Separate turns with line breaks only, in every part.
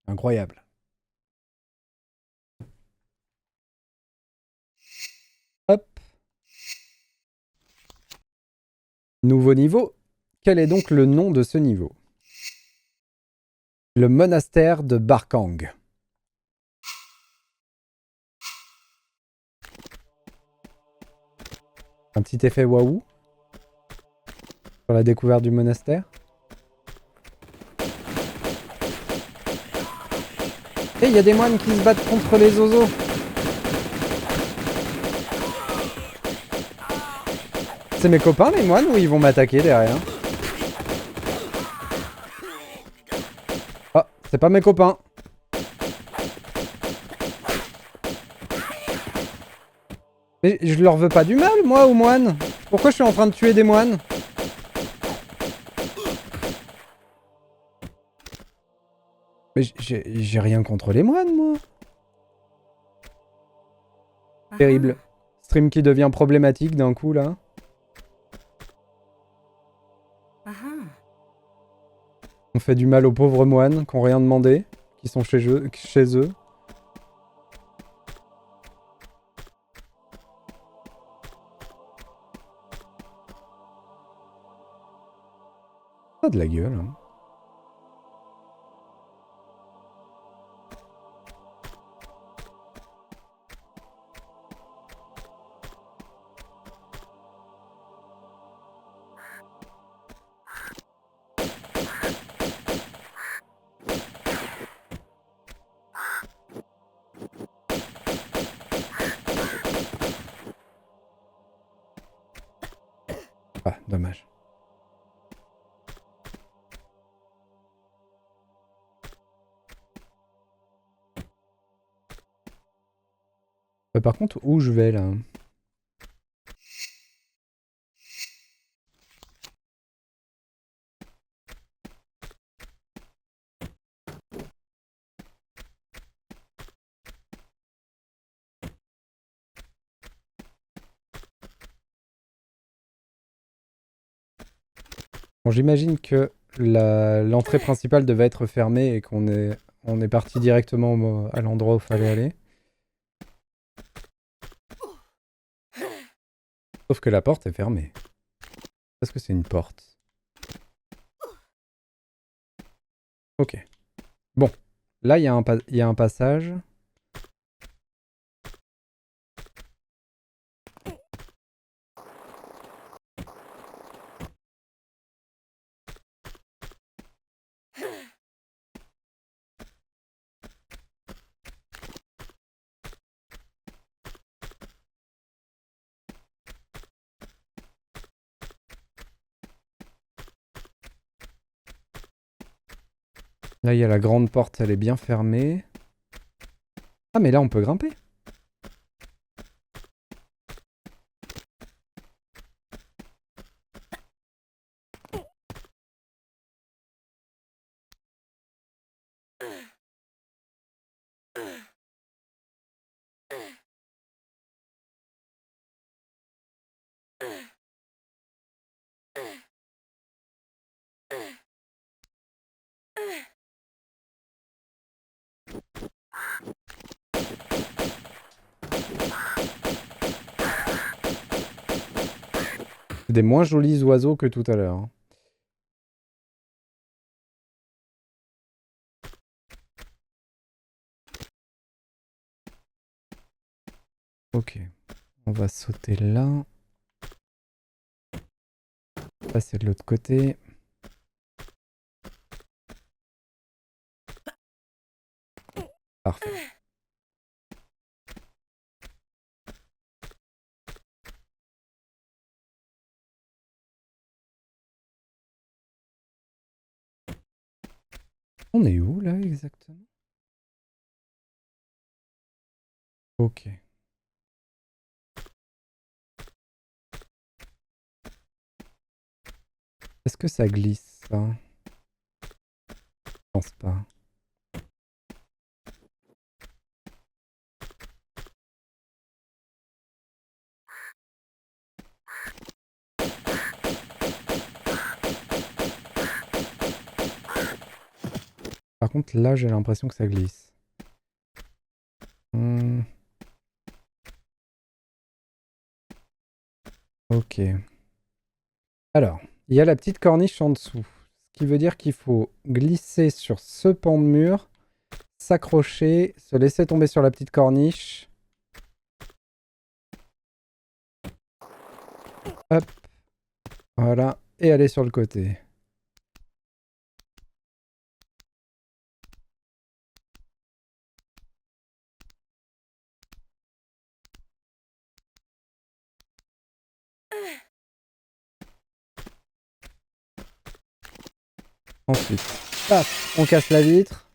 Incroyable. Hop. Nouveau niveau. Quel est donc le nom de ce niveau? Le monastère de Barkang. Un petit effet waouh sur la découverte du monastère. Et il y a des moines qui se battent contre les oiseaux. C'est mes copains les moines ou ils vont m'attaquer derrière? Ah, c'est pas mes copains. Mais je leur veux pas du mal, moi, aux moines. Pourquoi je suis en train de tuer des moines? Mais j'ai rien contre les moines, moi. Terrible. Stream qui devient problématique d'un coup, là. On fait du mal aux pauvres moines qui ont rien demandé, qui sont chez eux. Ça a de la gueule, hein. Ah, dommage. Par contre, où je vais, là? Bon, j'imagine que l'entrée principale devait être fermée et on est parti directement à l'endroit où fallait aller. Sauf que la porte est fermée. Est-ce que c'est une porte? Ok. Bon. Là, il y a un passage. Là, il y a la grande porte, elle est bien fermée. Ah, mais là, on peut grimper. C'est des moins jolis oiseaux que tout à l'heure, hein. Ok. On va sauter là. Passer de l'autre côté. Parfait. On est où, là, exactement? Ok. Est-ce que ça glisse, ça? Je pense pas. Par contre, là, j'ai l'impression que ça glisse. Ok. Alors, il y a la petite corniche en dessous. Ce qui veut dire qu'il faut glisser sur ce pan de mur, s'accrocher, se laisser tomber sur la petite corniche. Hop. Voilà. Et aller sur le côté. Ensuite, paf, on casse la vitre.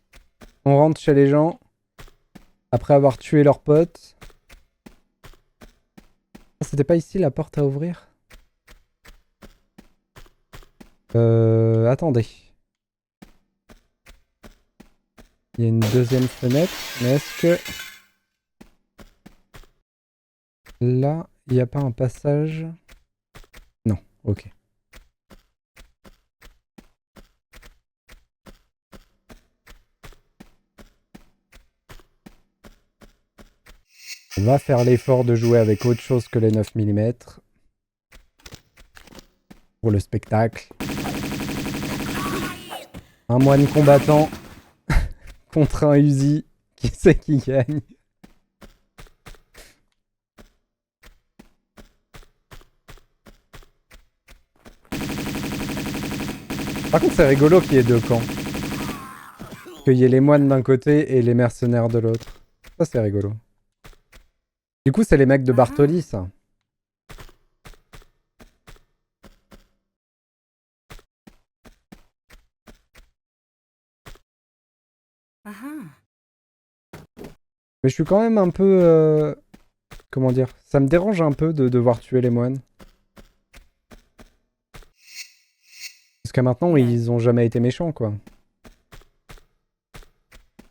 On rentre chez les gens. Après avoir tué leurs potes. C'était pas ici la porte à ouvrir? Attendez. Il y a une deuxième fenêtre. Mais est-ce que... Là, il n'y a pas un passage? Non, ok. On va faire l'effort de jouer avec autre chose que les 9 mm. Pour le spectacle. Un moine combattant contre un Uzi. Qui c'est qui gagne? Par contre, c'est rigolo qu'il y ait deux camps. Qu'il y ait les moines d'un côté et les mercenaires de l'autre. Ça, c'est rigolo. Du coup, c'est les mecs de Bartoli, ça. Mais je suis quand même un peu... comment dire? Ça me dérange un peu de devoir tuer les moines. Jusqu'à maintenant, ils ont jamais été méchants, quoi.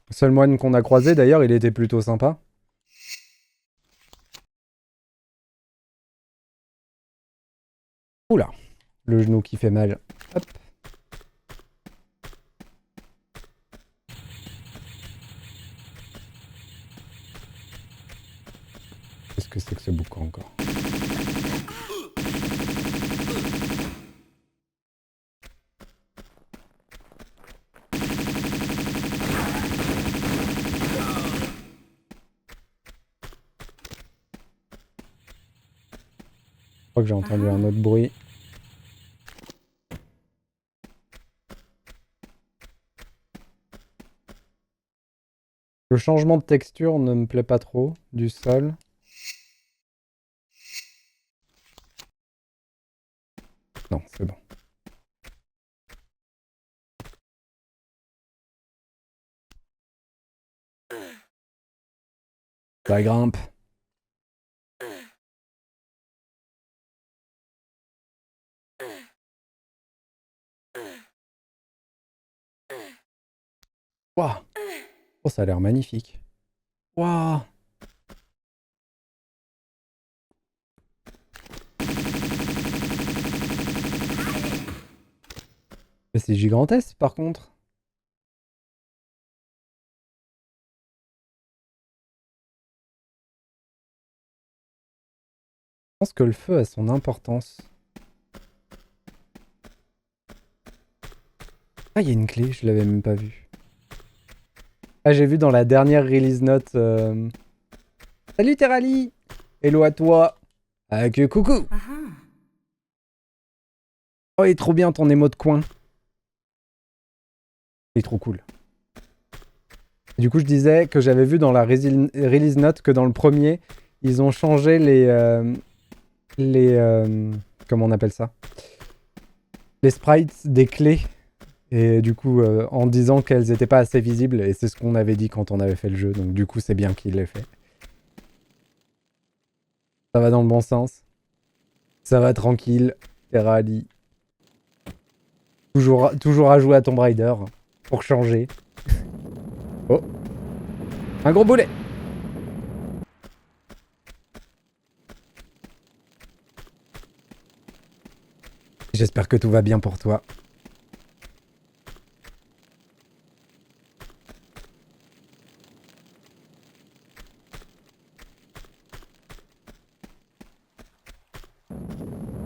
Le seul moine qu'on a croisé, d'ailleurs, il était plutôt sympa. Oula, le genou qui fait mal. Hop. Qu'est-ce que c'est que ce boucan encore? Je crois que j'ai entendu un autre bruit. Le changement de texture ne me plaît pas trop du sol. Non, c'est bon. Ça grimpe. Waouh. Oh, ça a l'air magnifique. Waouh. Mais c'est gigantesque, par contre. Je pense que le feu a son importance. Ah, il y a une clé, je l'avais même pas vue. Ah, j'ai vu dans la dernière release note... Salut Terali! Hello à toi! Ah, que coucou! Oh, il est trop bien ton émo de coin. Il est trop cool. Du coup, je disais que j'avais vu dans la release note que dans le premier, ils ont changé comment on appelle ça? Les sprites des clés. Et du coup, en disant qu'elles n'étaient pas assez visibles, et c'est ce qu'on avait dit quand on avait fait le jeu, donc du coup, c'est bien qu'il l'ait fait. Ça va dans le bon sens. Ça va tranquille. Terali. Toujours à jouer à Tomb Raider, pour changer. Oh. Un gros boulet. J'espère que tout va bien pour toi.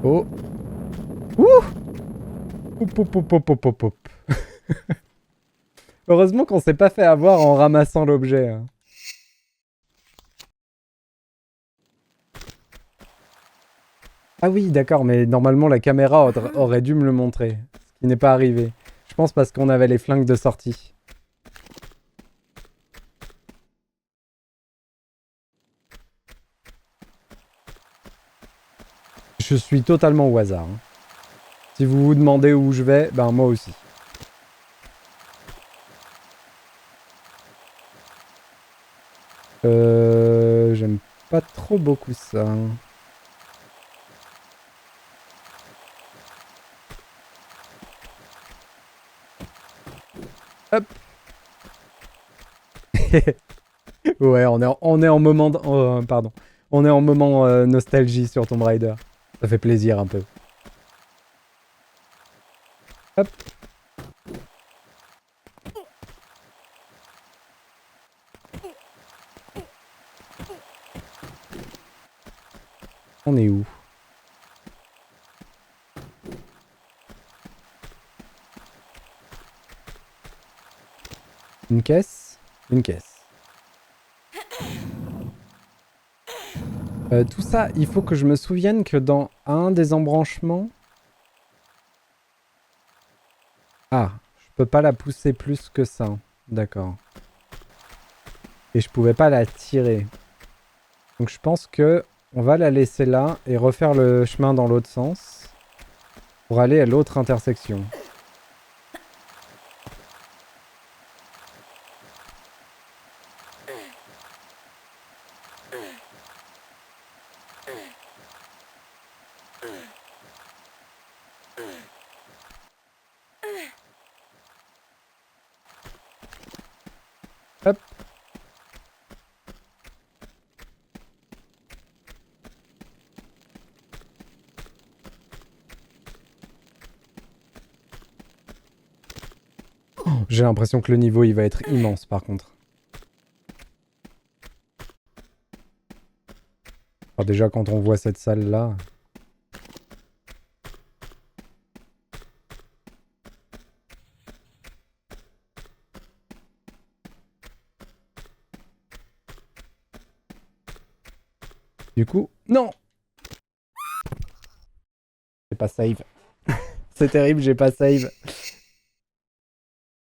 Oh. Ouh. Hop, hop, hop, hop, hop, hop, hop. Heureusement qu'on s'est pas fait avoir en ramassant l'objet. Hein. Ah oui, d'accord, mais normalement la caméra aurait dû me le montrer. Ce qui n'est pas arrivé. Je pense parce qu'on avait les flingues de sortie. Je suis totalement au hasard. Hein. Si vous vous demandez où je vais, ben moi aussi. J'aime pas trop beaucoup ça. Hop. Ouais, on est en moment... pardon. On est en moment nostalgie sur Tomb Raider. Ça fait plaisir un peu. Hop. On est où? Une caisse? Une caisse. Tout ça, il faut que je me souvienne que dans un des embranchements... Ah, je peux pas la pousser plus que ça. D'accord. Et je pouvais pas la tirer. Donc je pense que on va la laisser là et refaire le chemin dans l'autre sens pour aller à l'autre intersection. Hop. Oh, j'ai l'impression que le niveau il va être immense par contre. Alors déjà quand on voit cette salle là... Du coup... Non! J'ai pas save. C'est terrible, j'ai pas save.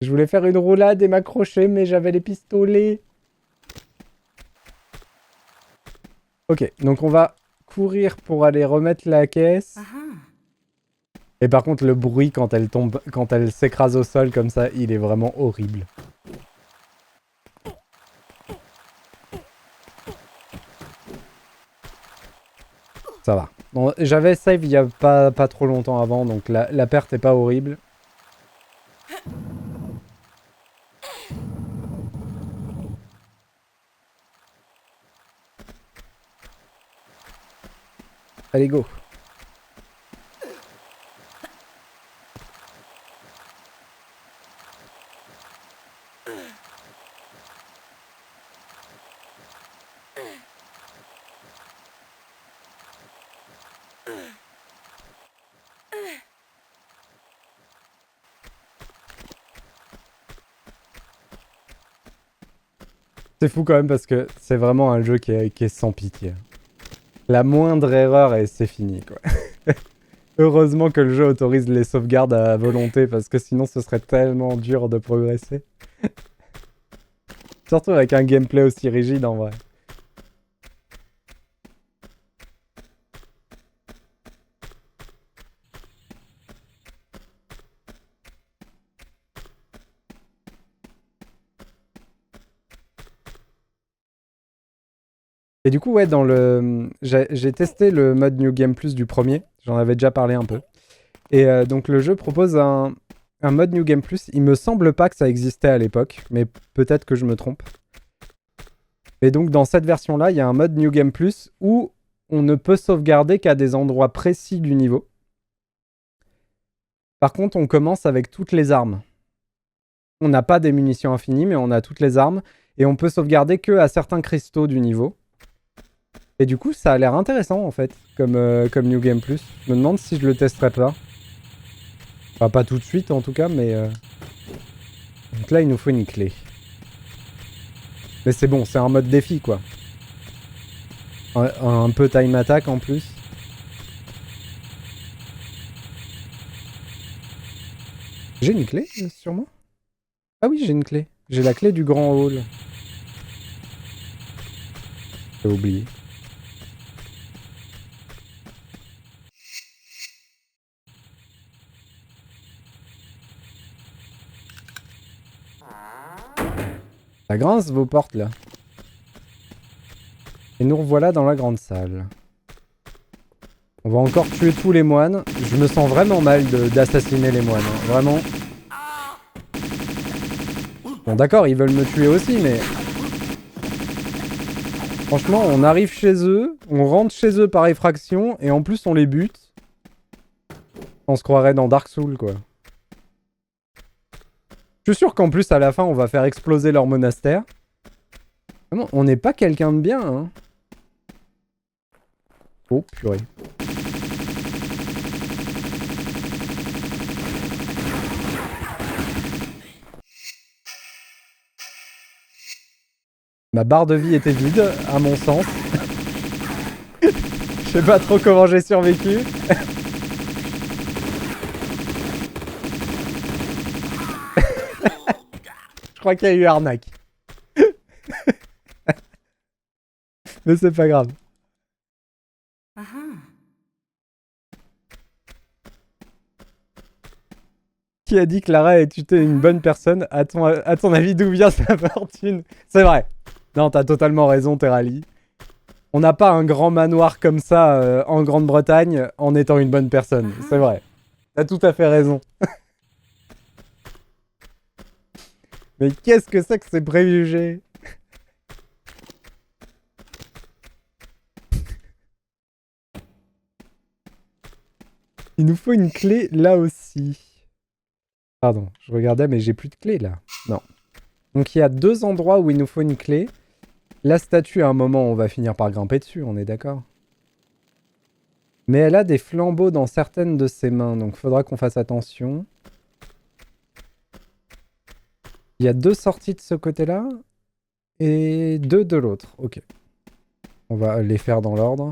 Je voulais faire une roulade et m'accrocher, mais j'avais les pistolets. Ok, donc on va courir pour aller remettre la caisse. Et par contre, le bruit quand elle tombe, quand elle s'écrase au sol comme ça, il est vraiment horrible. Ça va. Bon, j'avais save il y a pas trop longtemps avant, donc la perte est pas horrible. Allez, go. C'est fou quand même parce que c'est vraiment un jeu qui est sans pitié. La moindre erreur et c'est fini quoi. Heureusement que le jeu autorise les sauvegardes à volonté parce que sinon ce serait tellement dur de progresser. Surtout avec un gameplay aussi rigide en vrai. Et du coup, ouais, dans le... J'ai testé le mode New Game Plus du premier. J'en avais déjà parlé un peu. Et donc le jeu propose un mode New Game Plus. Il me semble pas que ça existait à l'époque, mais peut-être que je me trompe. Et donc dans cette version-là, il y a un mode New Game Plus où on ne peut sauvegarder qu'à des endroits précis du niveau. Par contre, on commence avec toutes les armes. On n'a pas des munitions infinies, mais on a toutes les armes. Et on peut sauvegarder que à certains cristaux du niveau. Et du coup, ça a l'air intéressant en fait, comme New Game Plus. Je me demande si je le testerai pas. Enfin, pas tout de suite en tout cas, mais... Donc là, il nous faut une clé. Mais c'est bon, c'est un mode défi quoi. Un peu time attack en plus. J'ai une clé sur moi? Ah oui, j'ai une clé. J'ai la clé du grand hall. J'ai oublié. Ça grince vos portes là. Et nous revoilà dans la grande salle. On va encore tuer tous les moines. Je me sens vraiment mal d'assassiner les moines. Hein. Vraiment. Bon d'accord, ils veulent me tuer aussi, mais... Franchement, on arrive chez eux, on rentre chez eux par effraction, et en plus on les bute. On se croirait dans Dark Souls, quoi. Je suis sûr qu'en plus, à la fin, on va faire exploser leur monastère. Vraiment, on n'est pas quelqu'un de bien, hein. Oh, purée. Ma barre de vie était vide, à mon sens. Je sais pas trop comment j'ai survécu. Je crois qu'il y a eu arnaque. Mais c'est pas grave. Qui a dit que Lara était une bonne personne? À ton avis, d'où vient sa fortune? C'est vrai. Non, t'as totalement raison, Terali. On n'a pas un grand manoir comme ça en Grande-Bretagne en étant une bonne personne. C'est vrai. T'as tout à fait raison. Mais qu'est-ce que c'est que ces préjugés? Il nous faut une clé là aussi. Pardon, je regardais mais j'ai plus de clé là. Non. Donc il y a 2 endroits où il nous faut une clé. La statue, à un moment, on va finir par grimper dessus, on est d'accord? Mais elle a des flambeaux dans certaines de ses mains, donc faudra qu'on fasse attention. Il y a 2 sorties de ce côté-là et 2 de l'autre. Ok. On va les faire dans l'ordre.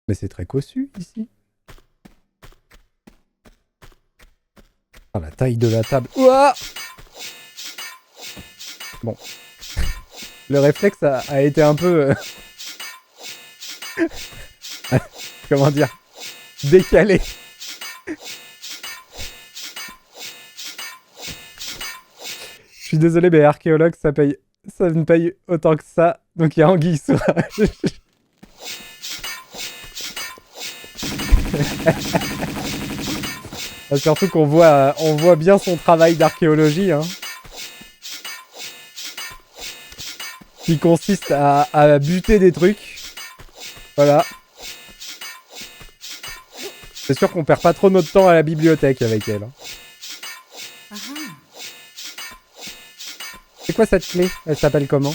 Mais c'est très cossu ici. Ah, la taille de la table. Ouah! Bon. Le réflexe a été un peu... comment dire? Décalé. Je suis désolé, mais archéologue, ça ne paye autant que ça. Donc il y a anguille sous roche. Surtout qu'on voit, on voit bien son travail d'archéologie, hein, qui consiste à buter des trucs. Voilà. C'est sûr qu'on perd pas trop notre temps à la bibliothèque avec elle. Hein. C'est quoi cette clé? Elle s'appelle comment?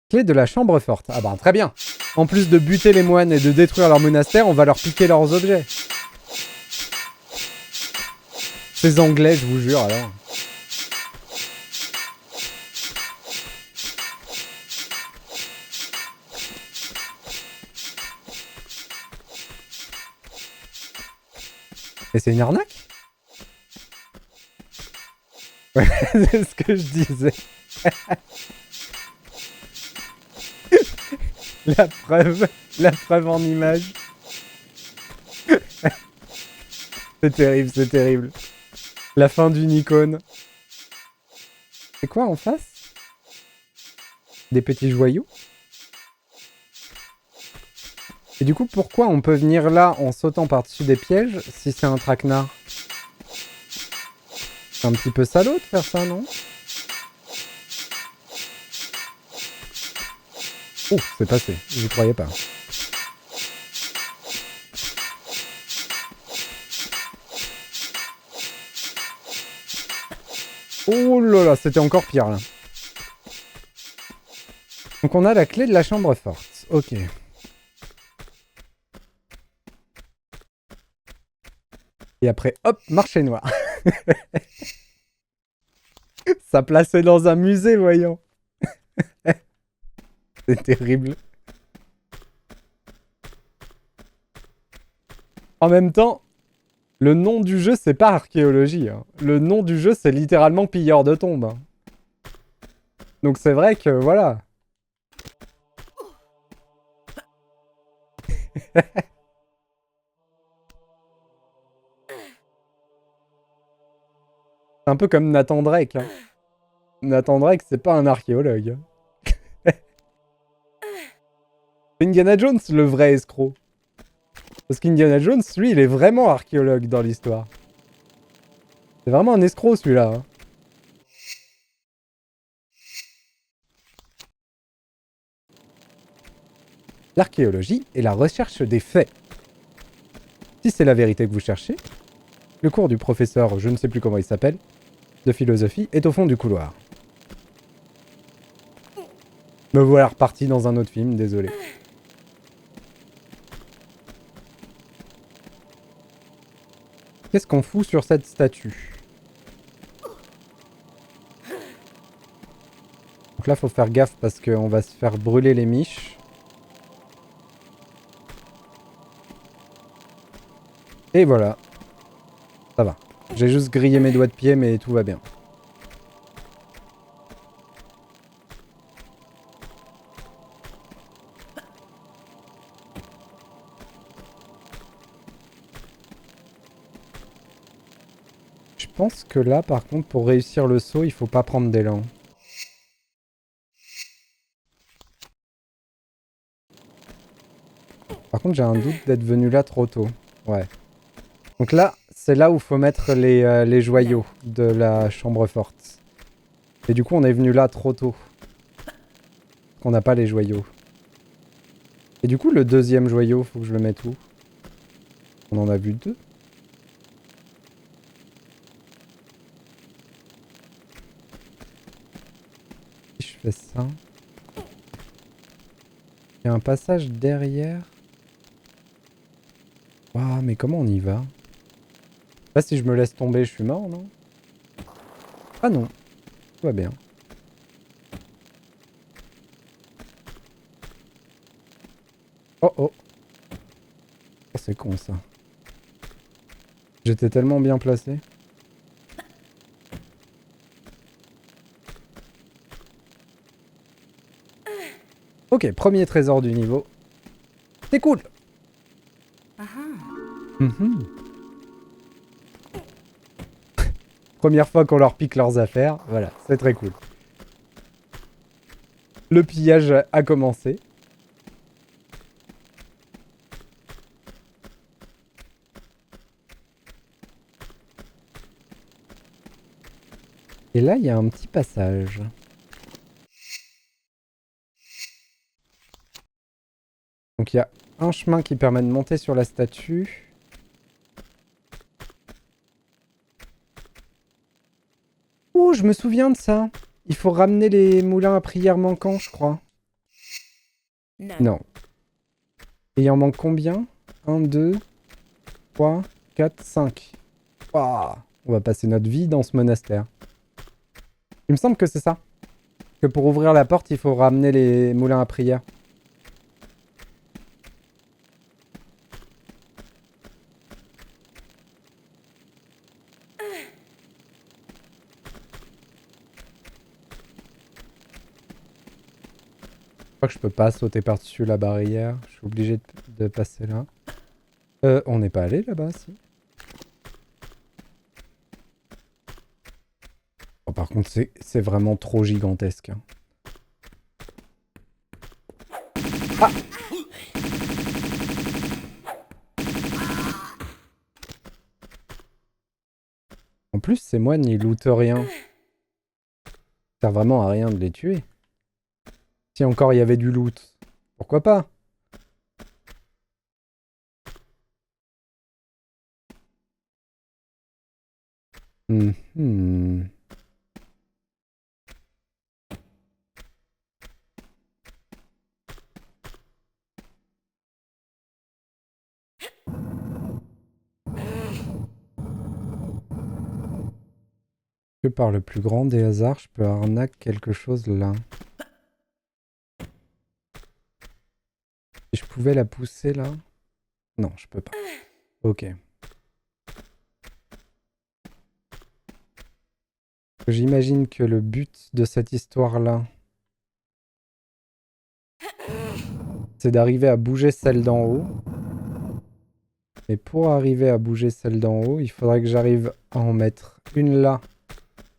Clé de la chambre forte. Ah bah très bien. En plus de buter les moines et de détruire leur monastère, on va leur piquer leurs objets. Ces Anglais, je vous jure, alors. Et c'est une arnaque? Ouais, c'est ce que je disais. La preuve en image. C'est terrible, c'est terrible. La fin d'une icône. C'est quoi en face? Des petits joyaux? Et du coup, pourquoi on peut venir là en sautant par-dessus des pièges si c'est un traquenard? C'est un petit peu salaud de faire ça, non? Oh, c'est passé. J'y croyais pas. Oh là là, c'était encore pire là. Donc on a la clé de la chambre forte. Ok. Et après, hop, marché noir. Ça plaçait dans un musée, voyons. C'est terrible. En même temps, le nom du jeu, c'est pas archéologie. Hein. Le nom du jeu, c'est littéralement pilleur de tombes. Hein. Donc c'est vrai que, voilà. C'est un peu comme Nathan Drake. Hein. Nathan Drake, c'est pas un archéologue. C'est Indiana Jones, le vrai escroc. Parce qu'Indiana Jones, lui, il est vraiment archéologue dans l'histoire. C'est vraiment un escroc, celui-là. Hein. L'archéologie est la recherche des faits. Si c'est la vérité que vous cherchez, le cours du professeur, je ne sais plus comment il s'appelle, de philosophie, est au fond du couloir. Me voilà reparti dans un autre film, désolé. Qu'est-ce qu'on fout sur cette statue? Donc là, faut faire gaffe parce qu'on va se faire brûler les miches. Et voilà. Ça va. J'ai juste grillé mes doigts de pied, mais tout va bien. Je pense que là, par contre, pour réussir le saut, il faut pas prendre d'élan. Par contre, j'ai un doute d'être venu là trop tôt. Ouais. Donc là, c'est là où faut mettre les joyaux de la chambre forte. Et du coup, on est venu là trop tôt. Qu'on n'a pas les joyaux. Et du coup, le deuxième joyau, faut que je le mette où? On en a vu deux. Si je fais ça... Il y a un passage derrière. Waouh, mais comment on y va? Là, si je me laisse tomber, je suis mort, non? Ah non, tout va bien. Oh oh. Oh, c'est con ça. J'étais tellement bien placé. Ok, premier trésor du niveau. C'est cool. Mhm. Première fois qu'on leur pique leurs affaires. Voilà, c'est très cool. Le pillage a commencé. Et là, il y a un petit passage. Donc il y a un chemin qui permet de monter sur la statue. Oh, je me souviens de ça. Il faut ramener les moulins à prière manquants, je crois. Non. Et il en manque combien? 1, 2, 3, 4, 5. Waouh, on va passer notre vie dans ce monastère. Il me semble que c'est ça. Que pour ouvrir la porte, il faut ramener les moulins à prière. Je crois que je peux pas sauter par-dessus la barrière. Je suis obligé de passer là. On n'est pas allé là-bas, si. Oh, par contre, c'est vraiment trop gigantesque. Hein. Ah! En plus, ces moines, ils lootent rien. Ça sert vraiment à rien de les tuer. Si encore il y avait du loot, pourquoi pas? Hmm. Que par le plus grand des hasards, je peux arnaquer quelque chose là. Si je pouvais la pousser là? Non, je peux pas. Ok. J'imagine que le but de cette histoire-là, c'est d'arriver à bouger celle d'en haut. Mais pour arriver à bouger celle d'en haut, il faudrait que j'arrive à en mettre une là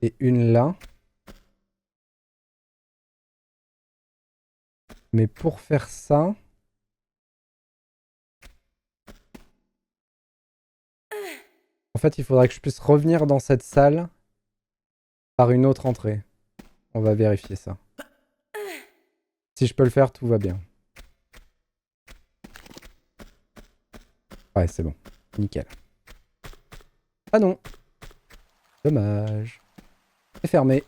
et une là. Mais pour faire ça... En fait, il faudrait que je puisse revenir dans cette salle par une autre entrée. On va vérifier ça. Si je peux le faire, tout va bien. Ouais, c'est bon. Nickel. Ah non. Dommage. C'est fermé.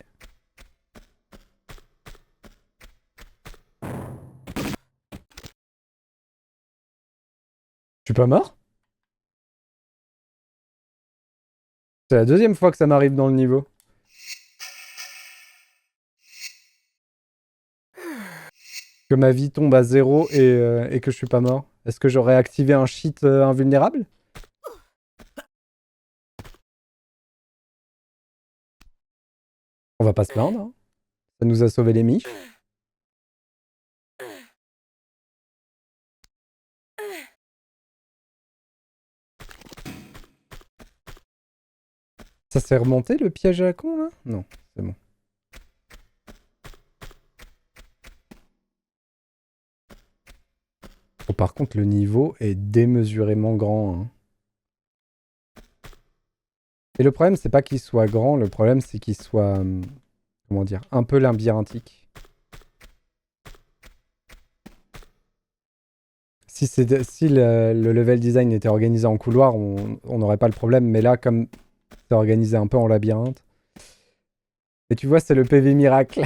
Je suis pas mort? C'est la deuxième fois que ça m'arrive dans le niveau. Que ma vie tombe à 0 et que je suis pas mort. Est-ce que j'aurais activé un cheat invulnérable? On va pas se plaindre, hein. Ça nous a sauvé les miches. Ça s'est remonté le piège à la con là? Non, c'est bon. Oh, par contre, le niveau est démesurément grand, hein. Et le problème, c'est pas qu'il soit grand, le problème, c'est qu'il soit... comment dire? Un peu labyrinthique. Si le level design était organisé en couloir, on n'aurait pas le problème. Mais là, comme c'est organisé un peu en labyrinthe... Et tu vois, c'est le PV miracle.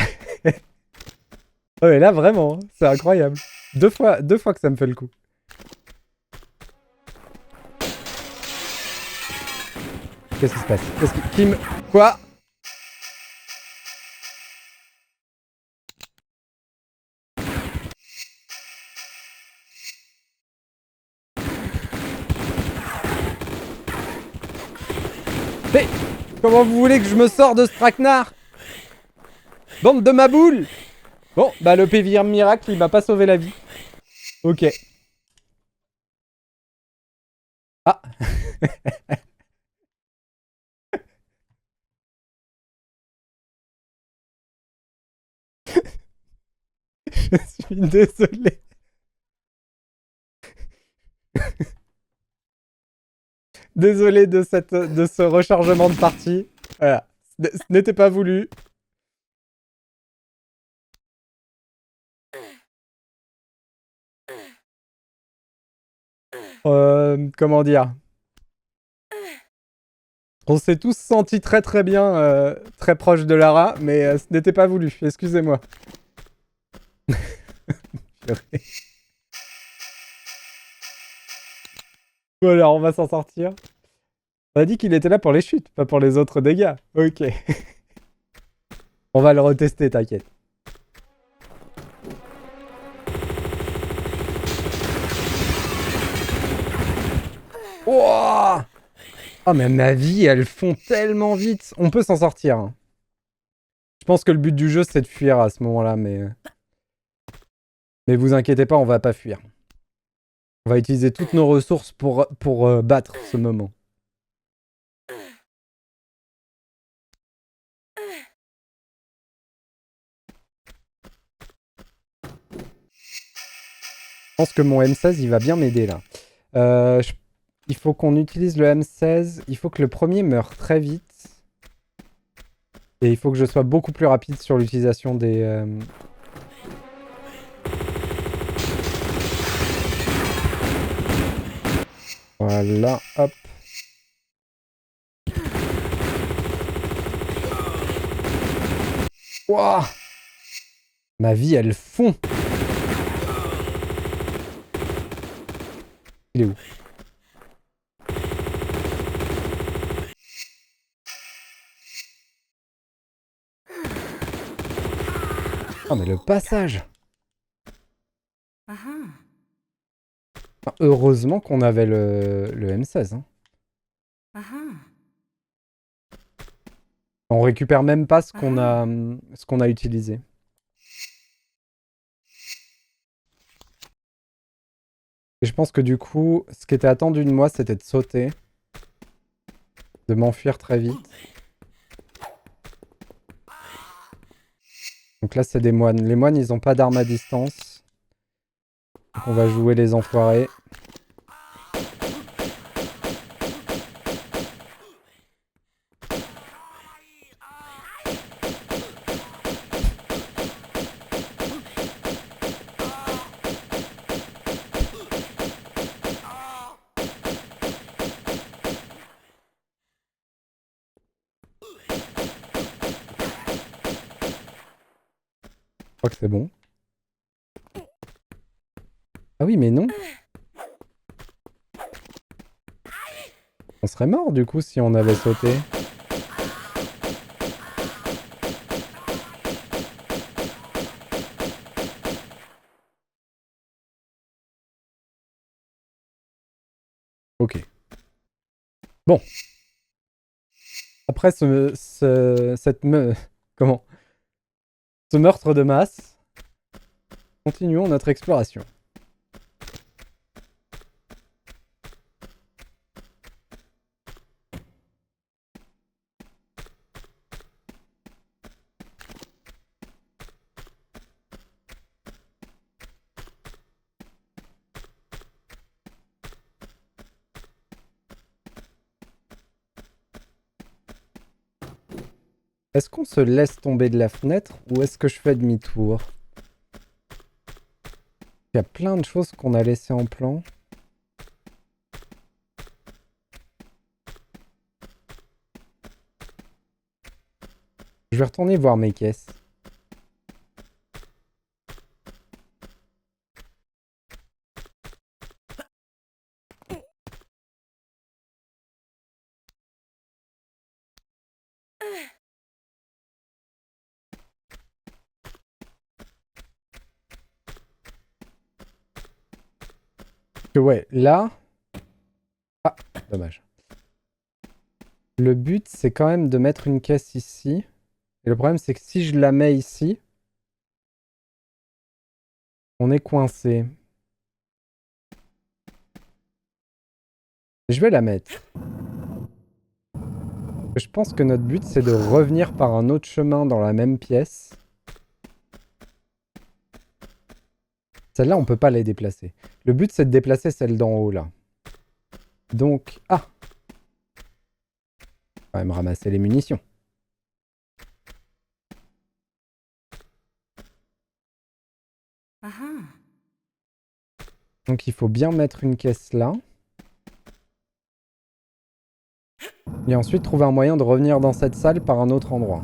Oh, mais là, vraiment, c'est incroyable. Deux fois que ça me fait le coup. Qu'est-ce qui se passe? Qui me... Quoi? Mais comment vous voulez que je me sors de ce traquenard? Bande de ma boule! Bon, bah le PV miracle, il m'a pas sauvé la vie. Ok. Ah. Je suis désolé. Désolé de ce rechargement de partie. Voilà. Ce n'était pas voulu. Comment dire? On s'est tous sentis très très bien, très proches de Lara, mais ce n'était pas voulu. Excusez-moi. Bon alors, on va s'en sortir. On a dit qu'il était là pour les chutes, pas pour les autres dégâts. Ok. On va le retester, t'inquiète. Wouah! Oh, mais ma vie, elles font tellement vite. On peut s'en sortir, hein. Je pense que le but du jeu, c'est de fuir à ce moment-là, mais... Mais vous inquiétez pas, on va pas fuir. On va utiliser toutes nos ressources pour battre ce moment. Je pense que mon M16, il va bien m'aider, là. Il faut qu'on utilise le M16. Il faut que le premier meure très vite. Et il faut que je sois beaucoup plus rapide sur l'utilisation des... Voilà, hop. Wouah! Ma vie, elle fond! Il est où? Oh, mais le passage!
Aha.
Enfin, heureusement qu'on avait le M16. Hein.
Aha.
On récupère même pas
Aha.
ce qu'on a utilisé. Et je pense que du coup, ce qui était attendu de moi, c'était de sauter. De m'enfuir très vite. Donc là, c'est des moines. Les moines, ils ont pas d'armes à distance. Donc on va jouer les enfoirés. Je crois que c'est bon. Ah oui, mais non. On serait mort du coup si on avait sauté. Ok. Bon. Après comment? Ce meurtre de masse, continuons notre exploration. Est-ce qu'on se laisse tomber de la fenêtre ou est-ce que je fais demi-tour? Il y a plein de choses qu'on a laissées en plan. Je vais retourner voir mes caisses. Que ouais, là... Ah, dommage. Le but, c'est quand même de mettre une caisse ici. Et le problème, c'est que si je la mets ici, on est coincé. Je vais la mettre. Je pense que notre but, c'est de revenir par un autre chemin dans la même pièce. Celle-là, on peut pas les déplacer. Le but, c'est de déplacer celle d'en haut, là. Donc... Ah! Quand même ramasser les munitions.
Aha.
Donc il faut bien mettre une caisse là. Et ensuite trouver un moyen de revenir dans cette salle par un autre endroit.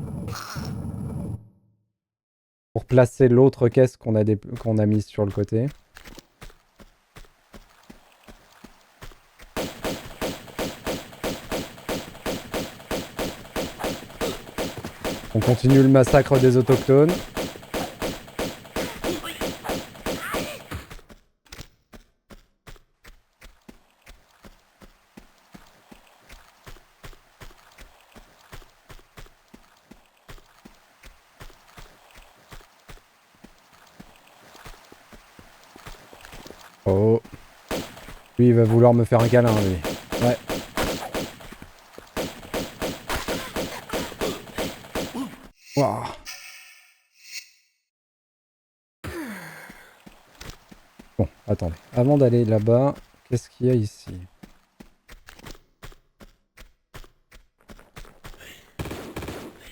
Pour placer l'autre caisse qu'on a mise sur le côté. On continue le massacre des autochtones. Oh. Lui, il va vouloir me faire un câlin, lui. Ouais. Wow. Bon, attendez. Avant d'aller là-bas, qu'est-ce qu'il y a ici?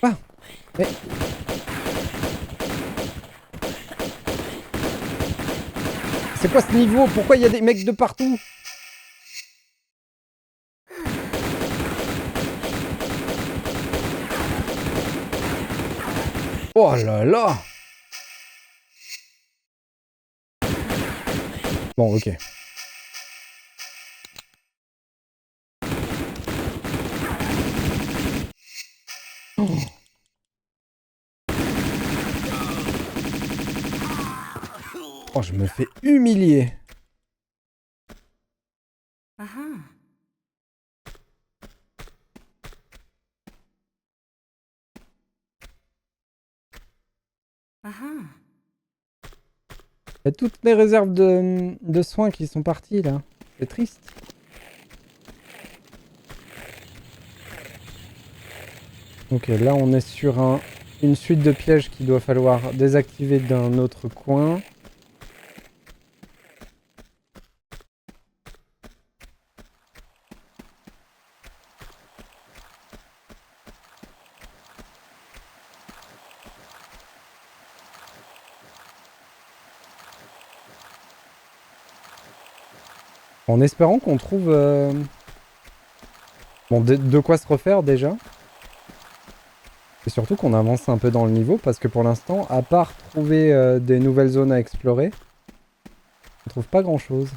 Ah! Mais... C'est quoi ce niveau? Pourquoi il y a des mecs de partout? Oh là là! Bon, ok. Oh. Oh, je me fais humilier. Il y a toutes mes réserves de soins qui sont parties là. C'est triste. Ok, là on est sur une suite de pièges qu'il doit falloir désactiver d'un autre coin. En espérant qu'on trouve... Bon, de quoi se refaire déjà. Et surtout qu'on avance un peu dans le niveau, parce que pour l'instant, à part trouver des nouvelles zones à explorer, on trouve pas grand chose.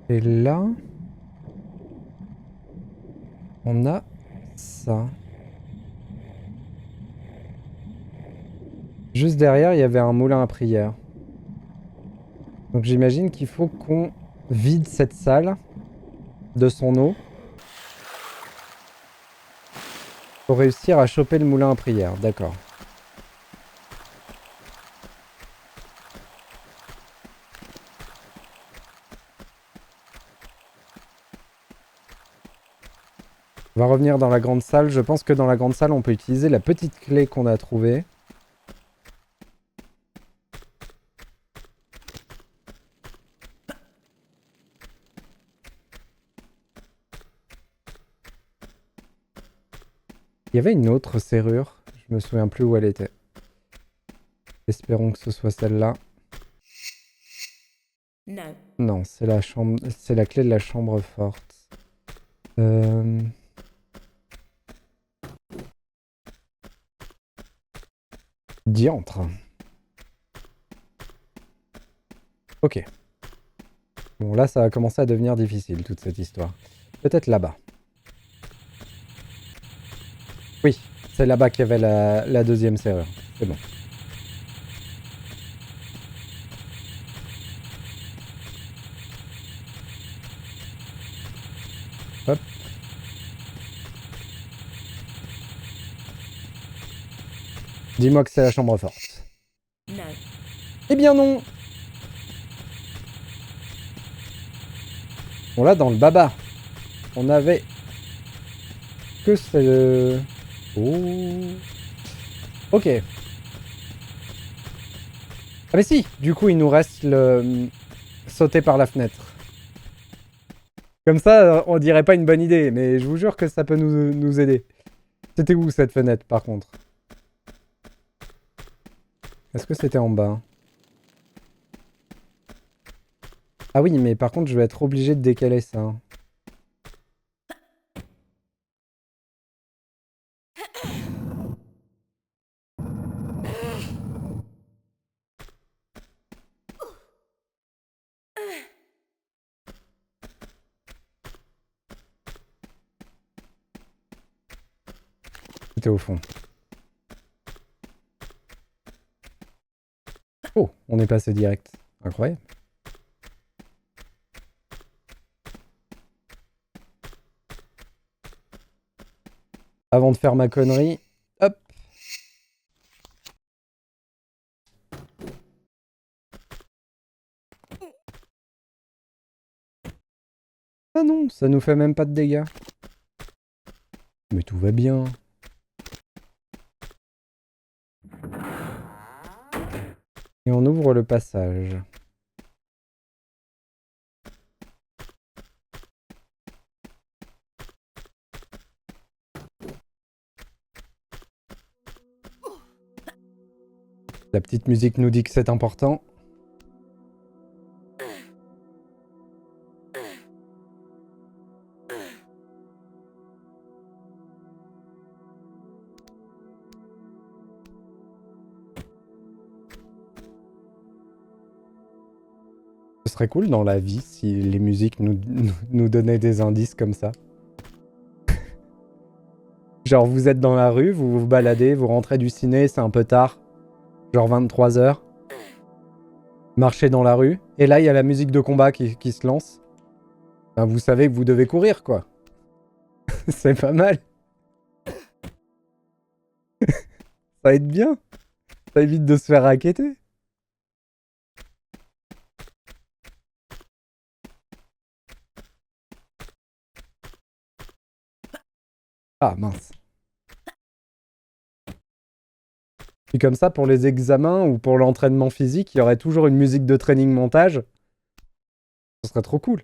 Et là... On a ça. Juste derrière, il y avait un moulin à prière. Donc j'imagine qu'il faut qu'on vide cette salle de son eau pour réussir à choper le moulin à prière. D'accord. On va revenir dans la grande salle. Je pense que dans la grande salle, on peut utiliser la petite clé qu'on a trouvée. Il y avait une autre serrure. Je me souviens plus où elle était. Espérons que ce soit celle-là. Non, c'est la chambre, c'est la clé de la chambre forte. Diantre. Ok. Bon, là, ça va commencer à devenir difficile, toute cette histoire. Peut-être là-bas. Oui, c'est là-bas qu'il y avait la deuxième serrure. C'est bon. Hop. Dis-moi que c'est la chambre forte. Eh bien non. Bon là, dans le baba, on avait que ce... Oh. Ok. Ah mais si, du coup, il nous reste le... sauter par la fenêtre. Comme ça, on dirait pas une bonne idée, mais je vous jure que ça peut nous aider. C'était où cette fenêtre, par contre? Est-ce que c'était en bas? Ah oui, mais par contre, je vais être obligé de décaler ça. C'était au fond. Oh, on est passé direct. Incroyable. Avant de faire ma connerie, hop. Ah non, ça nous fait même pas de dégâts. Mais tout va bien. Et on ouvre le passage. La petite musique nous dit que c'est important. Ce serait cool dans la vie si les musiques nous donnaient des indices comme ça. Genre, vous êtes dans la rue, vous vous baladez, vous rentrez du ciné, c'est un peu tard. Genre 23 heures. Marchez dans la rue. Et là, il y a la musique de combat qui se lance. Ben, vous savez que vous devez courir, quoi. C'est pas mal. Ça aide bien. Ça évite de se faire racketter. Ah, mince. Puis comme ça, pour les examens ou pour l'entraînement physique, il y aurait toujours une musique de training montage. Ce serait trop cool.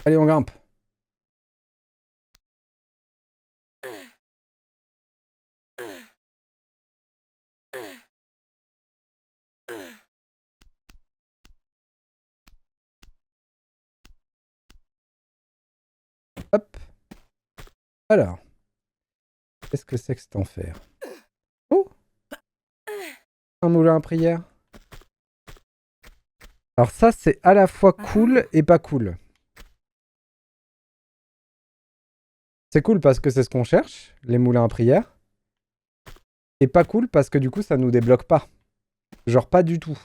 Allez, on grimpe. Hop. Alors. Qu'est-ce que c'est que cet enfer? Oh! Un moulin à prière. Alors ça, c'est à la fois cool et pas cool. C'est cool parce que c'est ce qu'on cherche, les moulins à prière. Et pas cool parce que du coup, ça nous débloque pas. Genre pas du tout.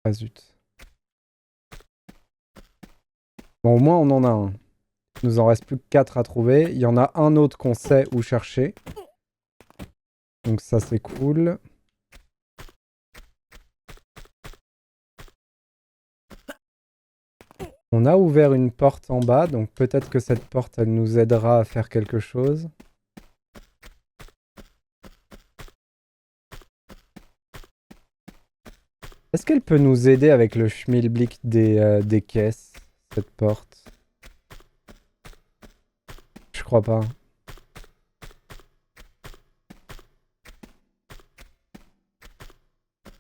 Ah zut. Bon, au moins, on en a un. Il nous en reste plus que 4 à trouver. Il y en a un autre qu'on sait où chercher. Donc ça, c'est cool. On a ouvert une porte en bas, donc peut-être que cette porte, elle nous aidera à faire quelque chose. Est-ce qu'elle peut nous aider avec le schmilblick des caisses, cette porte? Je crois pas.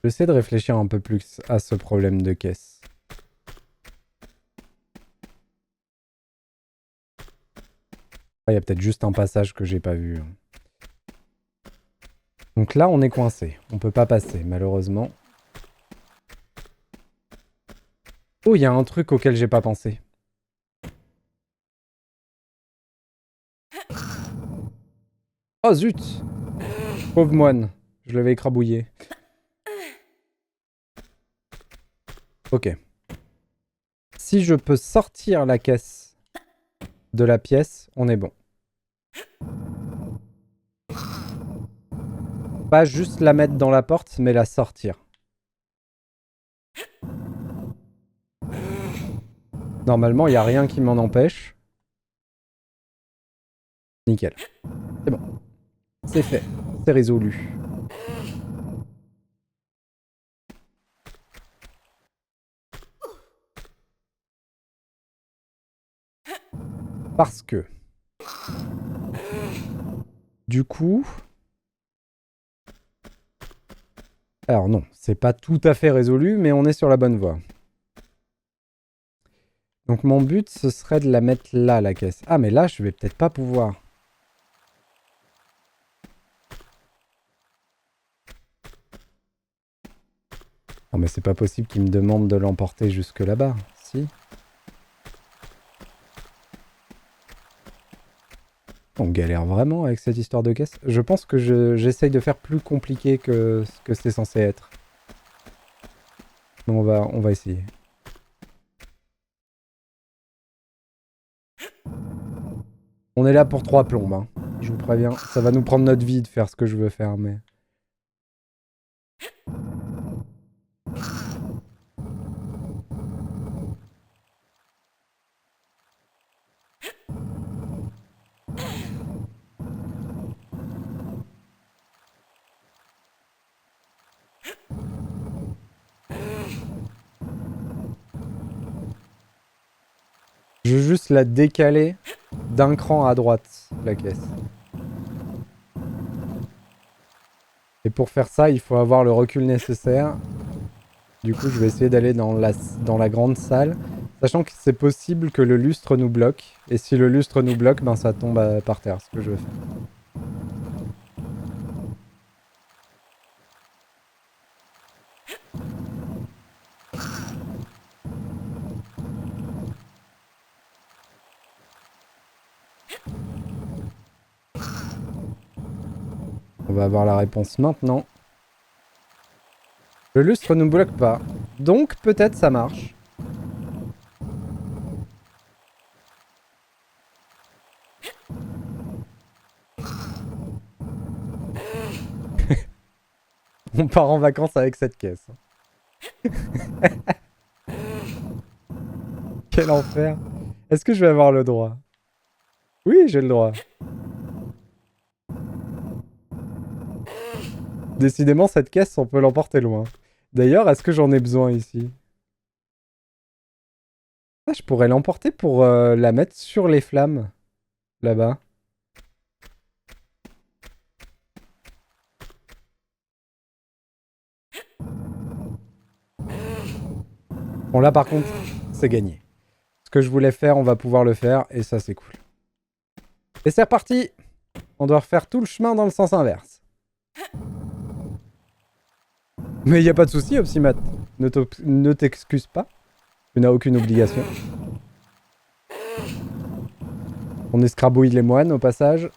J'essaie de réfléchir un peu plus à ce problème de caisse. Il y a peut-être juste un passage que j'ai pas vu. Donc là, on est coincé. On peut pas passer, malheureusement. Oh, il y a un truc auquel j'ai pas pensé. Oh zut! Pauvre moine. Je l'avais écrabouillé. Ok. Si je peux sortir la caisse de la pièce, on est bon. Pas juste la mettre dans la porte, mais la sortir. Normalement, il n'y a rien qui m'en empêche. Nickel. C'est bon. C'est fait. C'est résolu. Parce que... Du coup... Alors non, c'est pas tout à fait résolu, mais on est sur la bonne voie. Donc mon but, ce serait de la mettre là, la caisse. Ah, mais là, je vais peut-être pas pouvoir. Non, mais c'est pas possible qu'il me demande de l'emporter jusque là-bas. Si. On galère vraiment avec cette histoire de caisse. Je pense que j'essaye de faire plus compliqué que ce que c'est censé être. Mais on va essayer. On est là pour 3 plombes, hein. Je vous préviens. Ça va nous prendre notre vie de faire ce que je veux faire, mais... Je veux juste la décaler d'un cran à droite, la caisse. Et pour faire ça, il faut avoir le recul nécessaire. Du coup, je vais essayer d'aller dans la grande salle. Sachant que c'est possible que le lustre nous bloque. Et si le lustre nous bloque, ben ça tombe par terre, ce que je vais faire. On va avoir la réponse maintenant. Le lustre ne bloque pas. Donc peut-être ça marche. On part en vacances avec cette caisse. Quel enfer. Est-ce que je vais avoir le droit? Oui, j'ai le droit. Décidément, cette caisse, on peut l'emporter loin. D'ailleurs, est-ce que j'en ai besoin ici? Ah, je pourrais l'emporter pour la mettre sur les flammes. Là-bas. Bon, là, par contre, c'est gagné. Ce que je voulais faire, on va pouvoir le faire. Et ça, c'est cool. Et c'est reparti! On doit refaire tout le chemin dans le sens inverse. Mais il n'y a pas de souci, Opsimat. Ne t'excuse pas. Tu n'as aucune obligation. On escrabouille les moines au passage.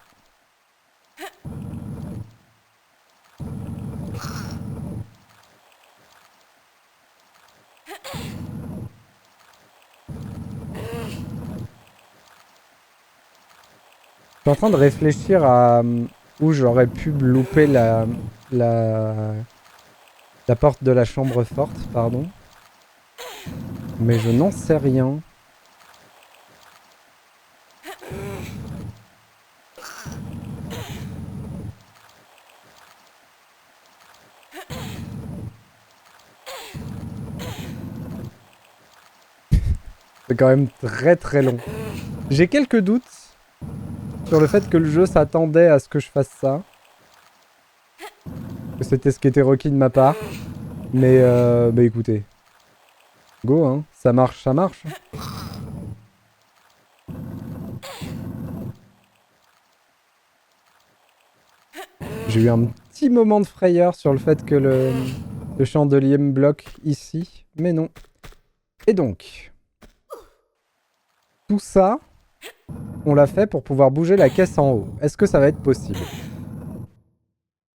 Je suis en train de réfléchir à où j'aurais pu louper la porte de la chambre forte, pardon. Mais je n'en sais rien. C'est quand même très très long. J'ai quelques doutes sur le fait que le jeu s'attendait à ce que je fasse ça. Que c'était ce qui était requis de ma part. Mais bah écoutez. Go hein, ça marche, ça marche. J'ai eu un petit moment de frayeur sur le fait que le chandelier me bloque ici. Mais non. Et donc, tout ça, on l'a fait pour pouvoir bouger la caisse en haut. Est-ce que ça va être possible?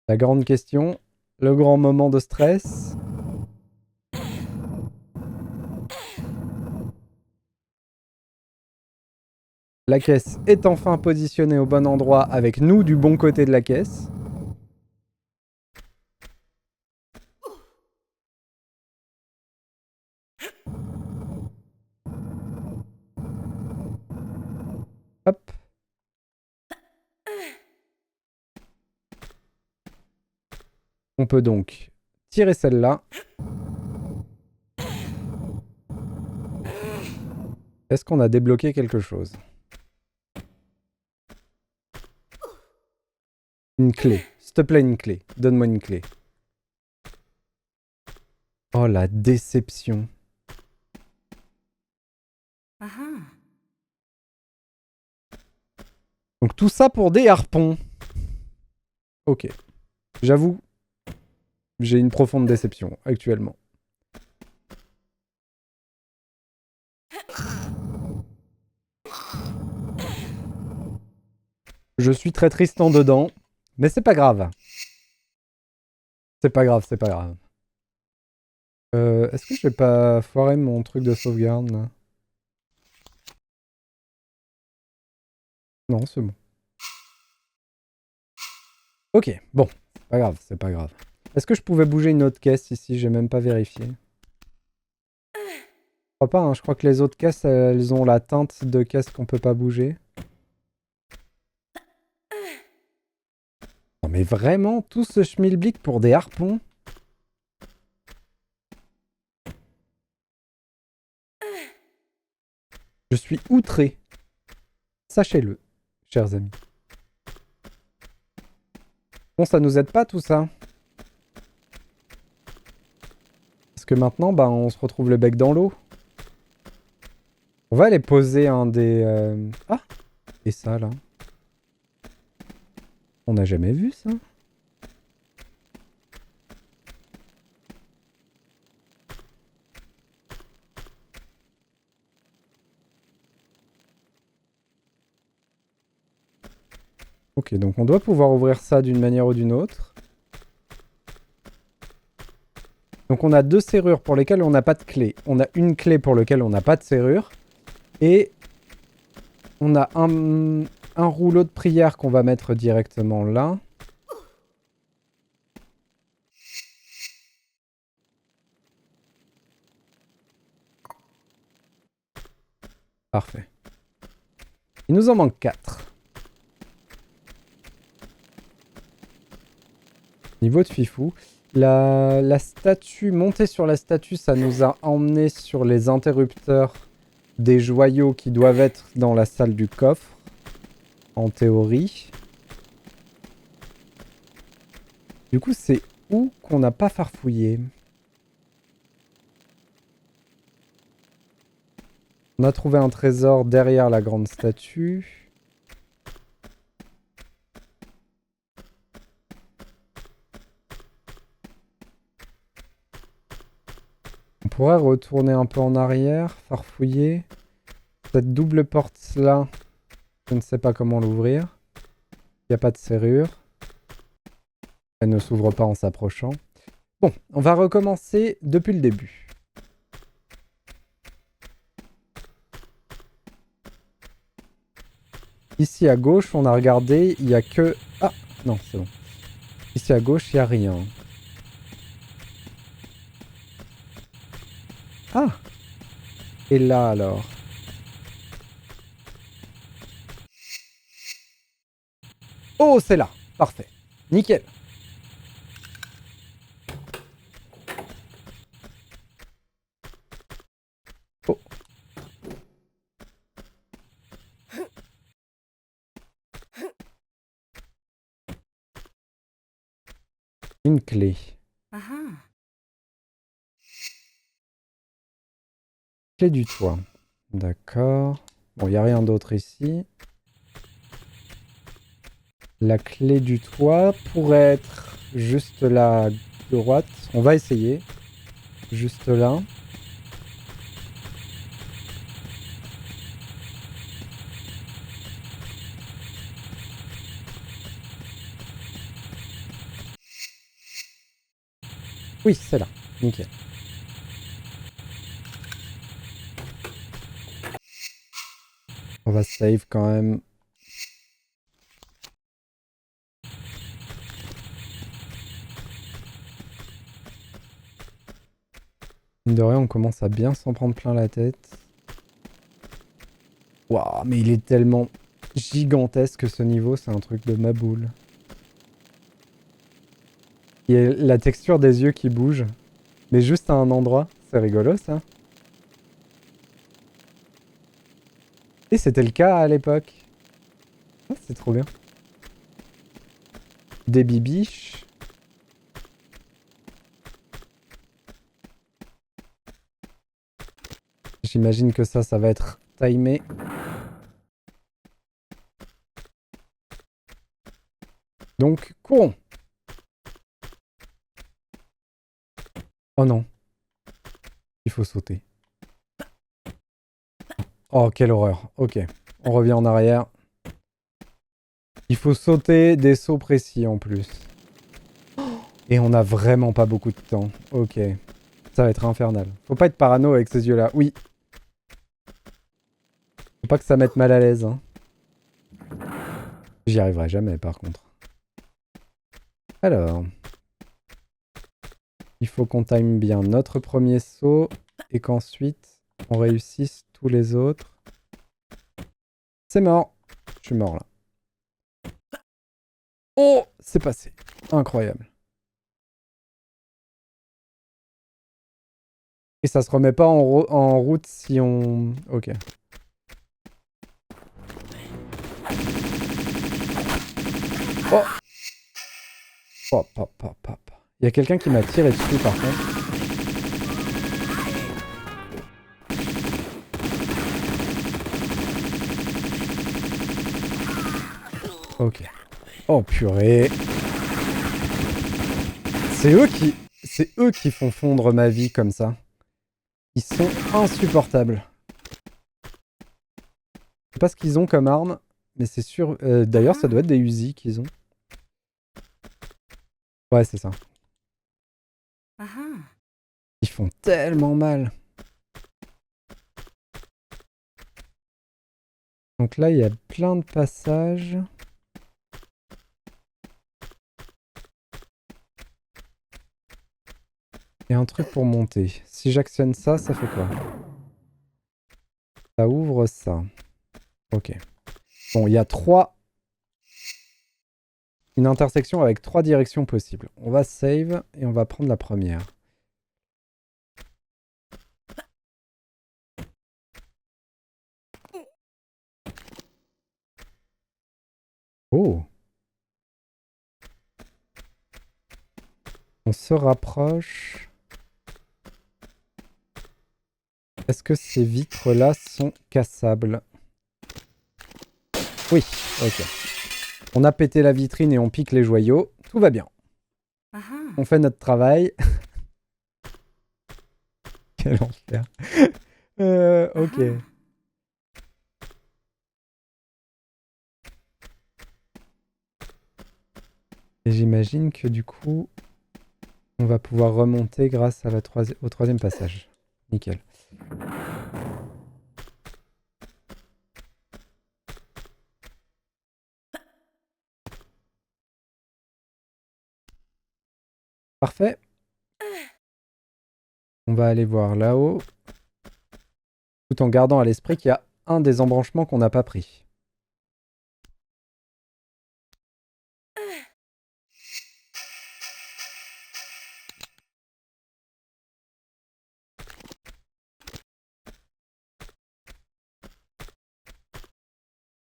La grande question, le grand moment de stress. La caisse est enfin positionnée au bon endroit avec nous du bon côté de la caisse. Hop. On peut donc tirer celle-là. Est-ce qu'on a débloqué quelque chose? Une clé. S'il te plaît, une clé. Donne-moi une clé. Oh, la déception. Donc tout ça pour des harpons. Ok. J'avoue, j'ai une profonde déception actuellement. Je suis très triste en dedans, mais c'est pas grave. C'est pas grave, c'est pas grave. Est-ce que je vais pas foirer mon truc de sauvegarde là? Non, c'est bon. Ok, bon. C'est pas grave, c'est pas grave. Est-ce que je pouvais bouger une autre caisse ici? J'ai même pas vérifié. Je crois pas, hein. Je crois que les autres caisses, elles ont la teinte de caisse qu'on peut pas bouger. Non mais vraiment, tout ce schmilblick pour des harpons? Je suis outré. Sachez-le, chers amis. Bon, ça nous aide pas tout ça. Parce que maintenant, bah, on se retrouve le bec dans l'eau. On va aller poser un des... Ah! Et ça, là? On n'a jamais vu ça? Ok, donc on doit pouvoir ouvrir ça d'une manière ou d'une autre. Donc on a 2 serrures pour lesquelles on n'a pas de clé. On a une clé pour laquelle on n'a pas de serrure. Et on a un rouleau de prière qu'on va mettre directement là. Parfait. Il nous en manque 4. Niveau de fifou. La statue, monter sur la statue, ça nous a emmené sur les interrupteurs des joyaux qui doivent être dans la salle du coffre. En théorie. Du coup, c'est où qu'on n'a pas farfouillé? On a trouvé un trésor derrière la grande statue. On pourrait retourner un peu en arrière, farfouiller. Cette double porte-là, je ne sais pas comment l'ouvrir. Il n'y a pas de serrure. Elle ne s'ouvre pas en s'approchant. Bon, on va recommencer depuis le début. Ici à gauche, on a regardé, il n'y a que... Ah, non, c'est bon. Ici à gauche, il n'y a rien. Ah! Et là alors? Oh, c'est là. Parfait. Nickel. Oh. Une clé. Clé du toit. D'accord. Bon, il n'y a rien d'autre ici. La clé du toit pourrait être juste là, droite. On va essayer. Juste là. Oui, c'est là. Nickel. On va save quand même. Mine de rien, on commence à bien s'en prendre plein la tête. Waouh, mais il est tellement gigantesque ce niveau, c'est un truc de ma boule. Il y a la texture des yeux qui bouge, mais juste à un endroit. C'est rigolo ça. Et c'était le cas à l'époque. Ah, c'est trop bien. Des bibiches. J'imagine que ça va être timé. Donc, courons. Oh non. Il faut sauter. Oh, quelle horreur. Ok. On revient en arrière. Il faut sauter des sauts précis en plus. Et on n'a vraiment pas beaucoup de temps. Ok. Ça va être infernal. Faut pas être parano avec ces yeux-là. Oui. Faut pas que ça mette mal à l'aise. Hein. J'y arriverai jamais par contre. Alors. Il faut qu'on time bien notre premier saut. Et qu'ensuite, on réussisse tous les autres. C'est mort. Je suis mort là. Oh, c'est passé. Incroyable. Et ça se remet pas en route si on... Ok. Oh. Hop, hop, hop, hop. Il y a quelqu'un qui m'a tiré dessus par contre. Ok. Oh purée. C'est eux qui font fondre ma vie comme ça. Ils sont insupportables. Je sais pas ce qu'ils ont comme arme, mais c'est sûr. D'ailleurs, ça doit être des Uzi qu'ils ont. Ouais, c'est ça. Ils font tellement mal. Donc là, il y a plein de passages. Et un truc pour monter. Si j'actionne ça, ça fait quoi? Ça ouvre ça. Ok. Bon, il y a une intersection avec 3 directions possibles. On va save et on va prendre la première. Oh! On se rapproche. Est-ce que ces vitres-là sont cassables? Oui, ok. On a pété la vitrine et on pique les joyaux. Tout va bien. On fait notre travail. Quel enfer. Ok. Et j'imagine que du coup, on va pouvoir remonter grâce à au troisième passage. Nickel. Parfait. On va aller voir là-haut. Tout en gardant à l'esprit qu'il y a un des embranchements qu'on n'a pas pris.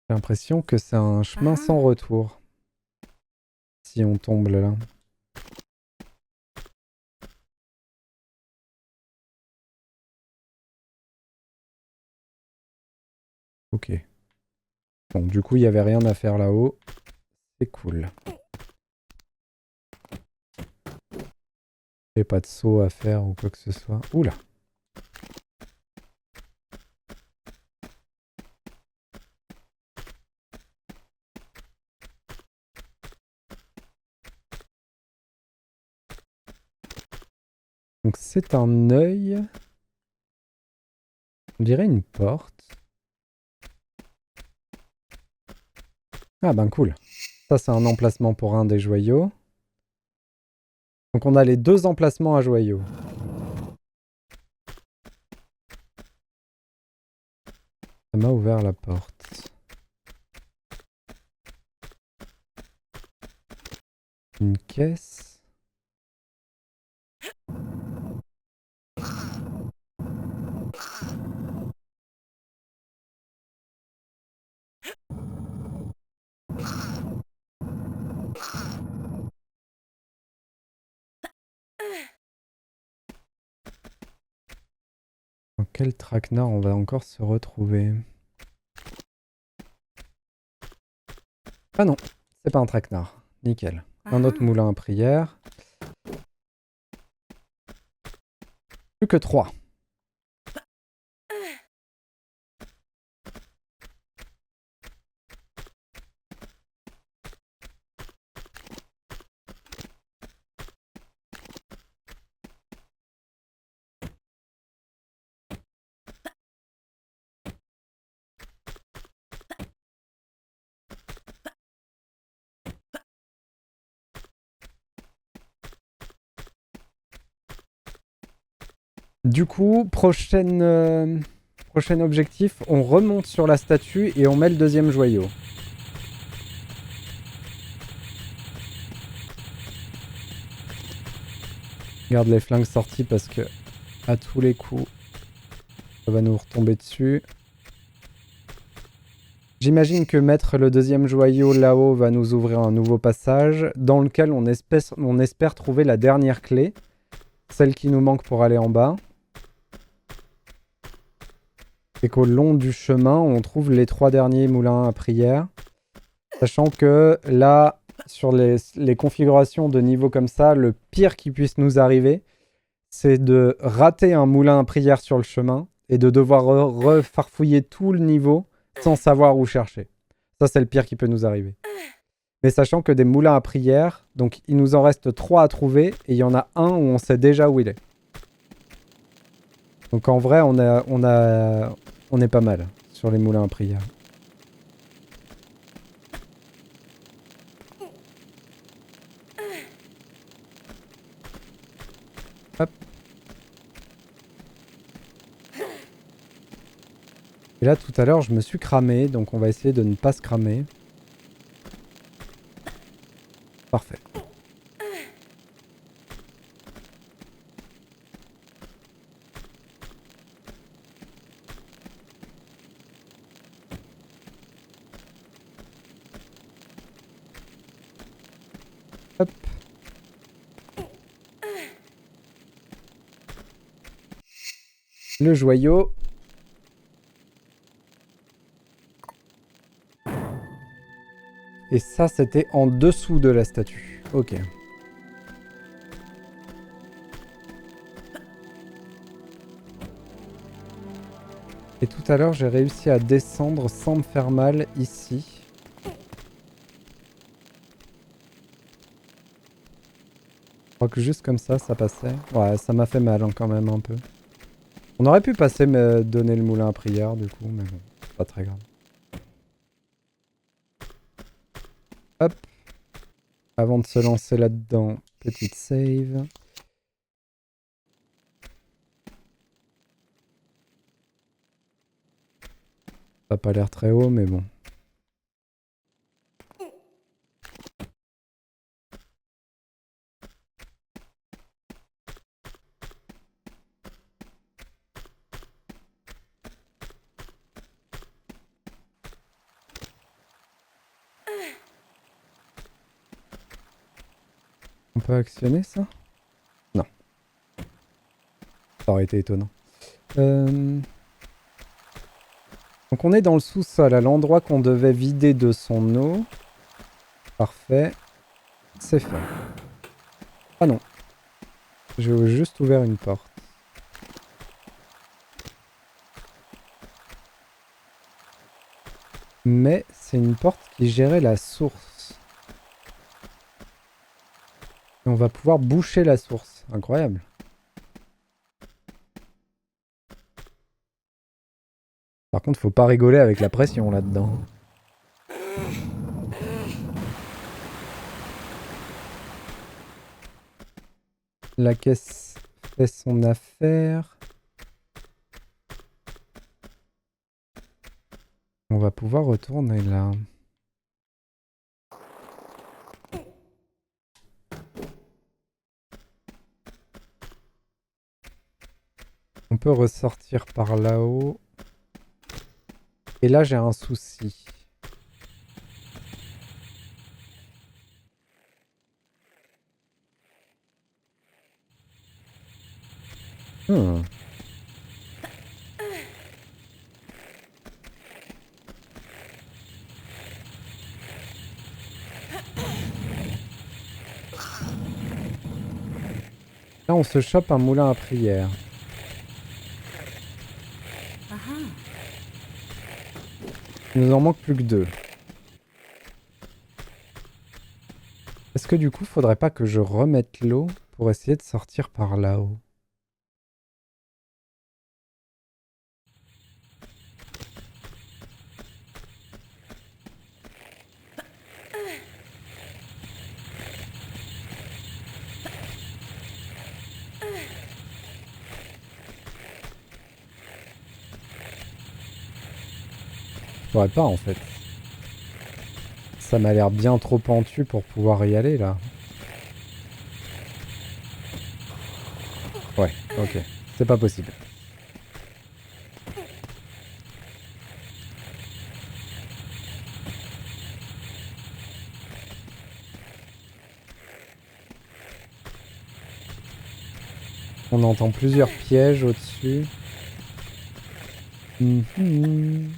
J'ai l'impression que c'est un chemin sans retour. Si on tombe là. Ok. Bon, du coup, il n'y avait rien à faire là-haut. C'est cool. Il n'y a pas de saut à faire ou quoi que ce soit. Oula. Donc c'est un œil. On dirait une porte. Ah ben cool. Ça c'est un emplacement pour un des joyaux. Donc on a les 2 emplacements à joyaux. Ça m'a ouvert la porte. Une caisse. Dans quel traquenard on va encore se retrouver? Ah non, c'est pas un traquenard. Nickel. Un autre moulin à prière. Plus que 3. Du coup, prochain objectif, on remonte sur la statue et on met le 2e joyau. Garde les flingues sorties parce que à tous les coups, ça va nous retomber dessus. J'imagine que mettre le deuxième joyau là-haut va nous ouvrir un nouveau passage dans lequel on espère trouver la dernière clé, celle qui nous manque pour aller en bas. Et qu'au long du chemin, on trouve les 3 derniers moulins à prière. Sachant que là, sur les configurations de niveau comme ça, le pire qui puisse nous arriver, c'est de rater un moulin à prière sur le chemin et de devoir refarfouiller tout le niveau sans savoir où chercher. Ça, c'est le pire qui peut nous arriver. Mais sachant que des moulins à prière, donc il nous en reste 3 à trouver et il y en a un où on sait déjà où il est. Donc en vrai, on est pas mal sur les moulins à prière. Hop. Et là, tout à l'heure, je me suis cramé, donc on va essayer de ne pas se cramer. Parfait. Hop. Le joyau. Et ça, c'était en dessous de la statue. Ok. Et tout à l'heure, j'ai réussi à descendre sans me faire mal ici. Je crois que juste comme ça passait. Ouais, ça m'a fait mal hein, quand même un peu. On aurait pu passer me donner le moulin à prière du coup, mais bon, pas très grave. Hop. Avant de se lancer là-dedans, petite save. Ça n'a pas l'air très haut, mais bon. On peut actionner ça? Non. Ça aurait été étonnant. Donc on est dans le sous-sol, à l'endroit qu'on devait vider de son eau. Parfait. C'est fait. Ah non. J'ai juste ouvert une porte. Mais c'est une porte qui gérait la source. Et on va pouvoir boucher la source. Incroyable. Par contre, faut pas rigoler avec la pression là-dedans. La caisse fait son affaire. On va pouvoir retourner là. On peut ressortir par là-haut. Et là, j'ai un souci. Hmm. Là, on se chope un moulin à prière. Il nous en manque plus que 2. Est-ce que du coup, faudrait pas que je remette l'eau pour essayer de sortir par là-haut? Je pourrais pas en fait. Ça m'a l'air bien trop pentu pour pouvoir y aller là. Ouais, ok. C'est pas possible. On entend plusieurs pièges au-dessus. Mhm.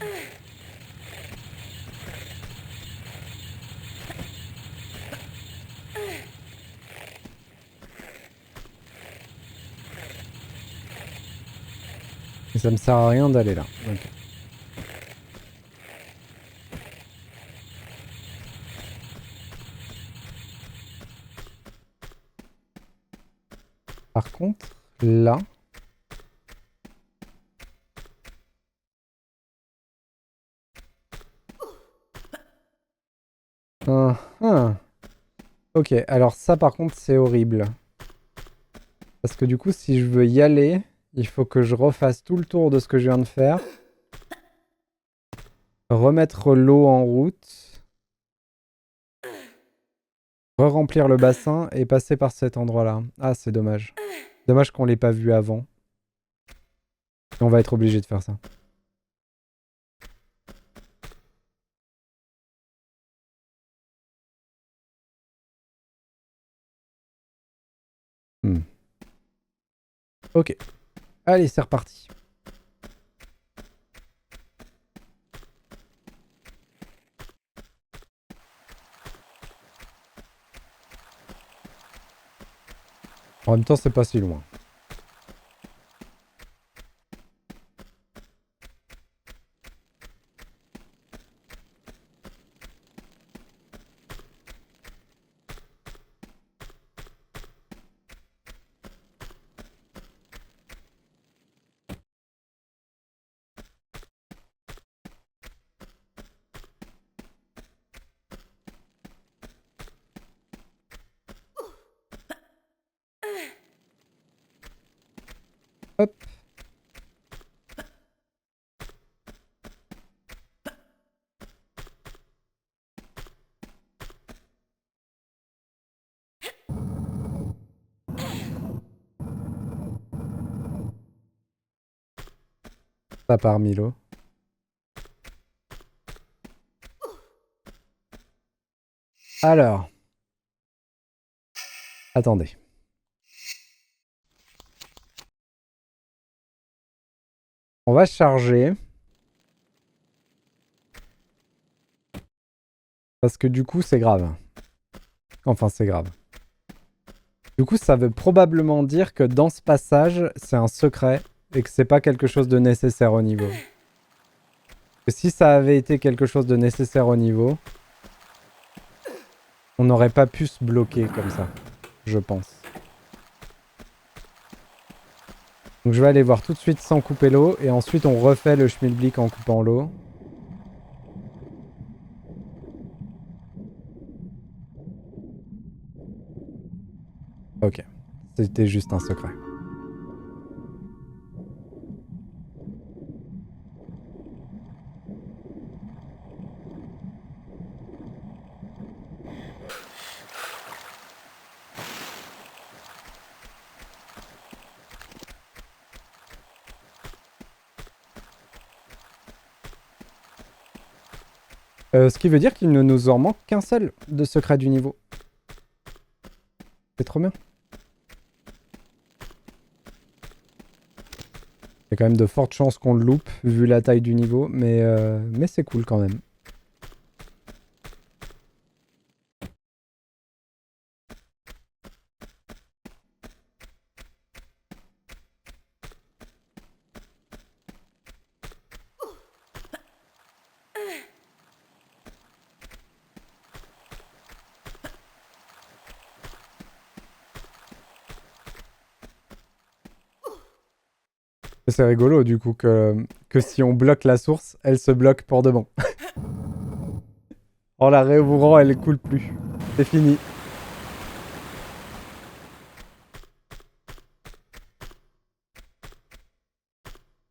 Et ça me sert à rien d'aller là. Ok. Par contre, là... Ok, alors ça par contre c'est horrible. Parce que du coup si je veux y aller, il faut que je refasse tout le tour de ce que je viens de faire. Remettre l'eau en route. Re-remplir le bassin et passer par cet endroit-là. Ah c'est dommage. Dommage qu'on l'ait pas vu avant. Et on va être obligé de faire ça. Ok. Allez, c'est reparti. En même temps, c'est pas si loin. Hop. Ça part Milo. Alors. Attendez. On va charger. Parce que du coup, c'est grave. Enfin, c'est grave. Du coup, ça veut probablement dire que dans ce passage, c'est un secret et que c'est pas quelque chose de nécessaire au niveau. Et si ça avait été quelque chose de nécessaire au niveau, on n'aurait pas pu se bloquer comme ça, je pense. Donc je vais aller voir tout de suite sans couper l'eau et ensuite on refait le schmilblick en coupant l'eau. Ok, c'était juste un secret. Ce qui veut dire qu'il ne nous en manque qu'un seul de secret du niveau. C'est trop bien. Il y a quand même de fortes chances qu'on le loupe, vu la taille du niveau, mais c'est cool quand même. C'est rigolo du coup que si on bloque la source, elle se bloque pour de bon. En la réouvrant, elle coule plus. C'est fini.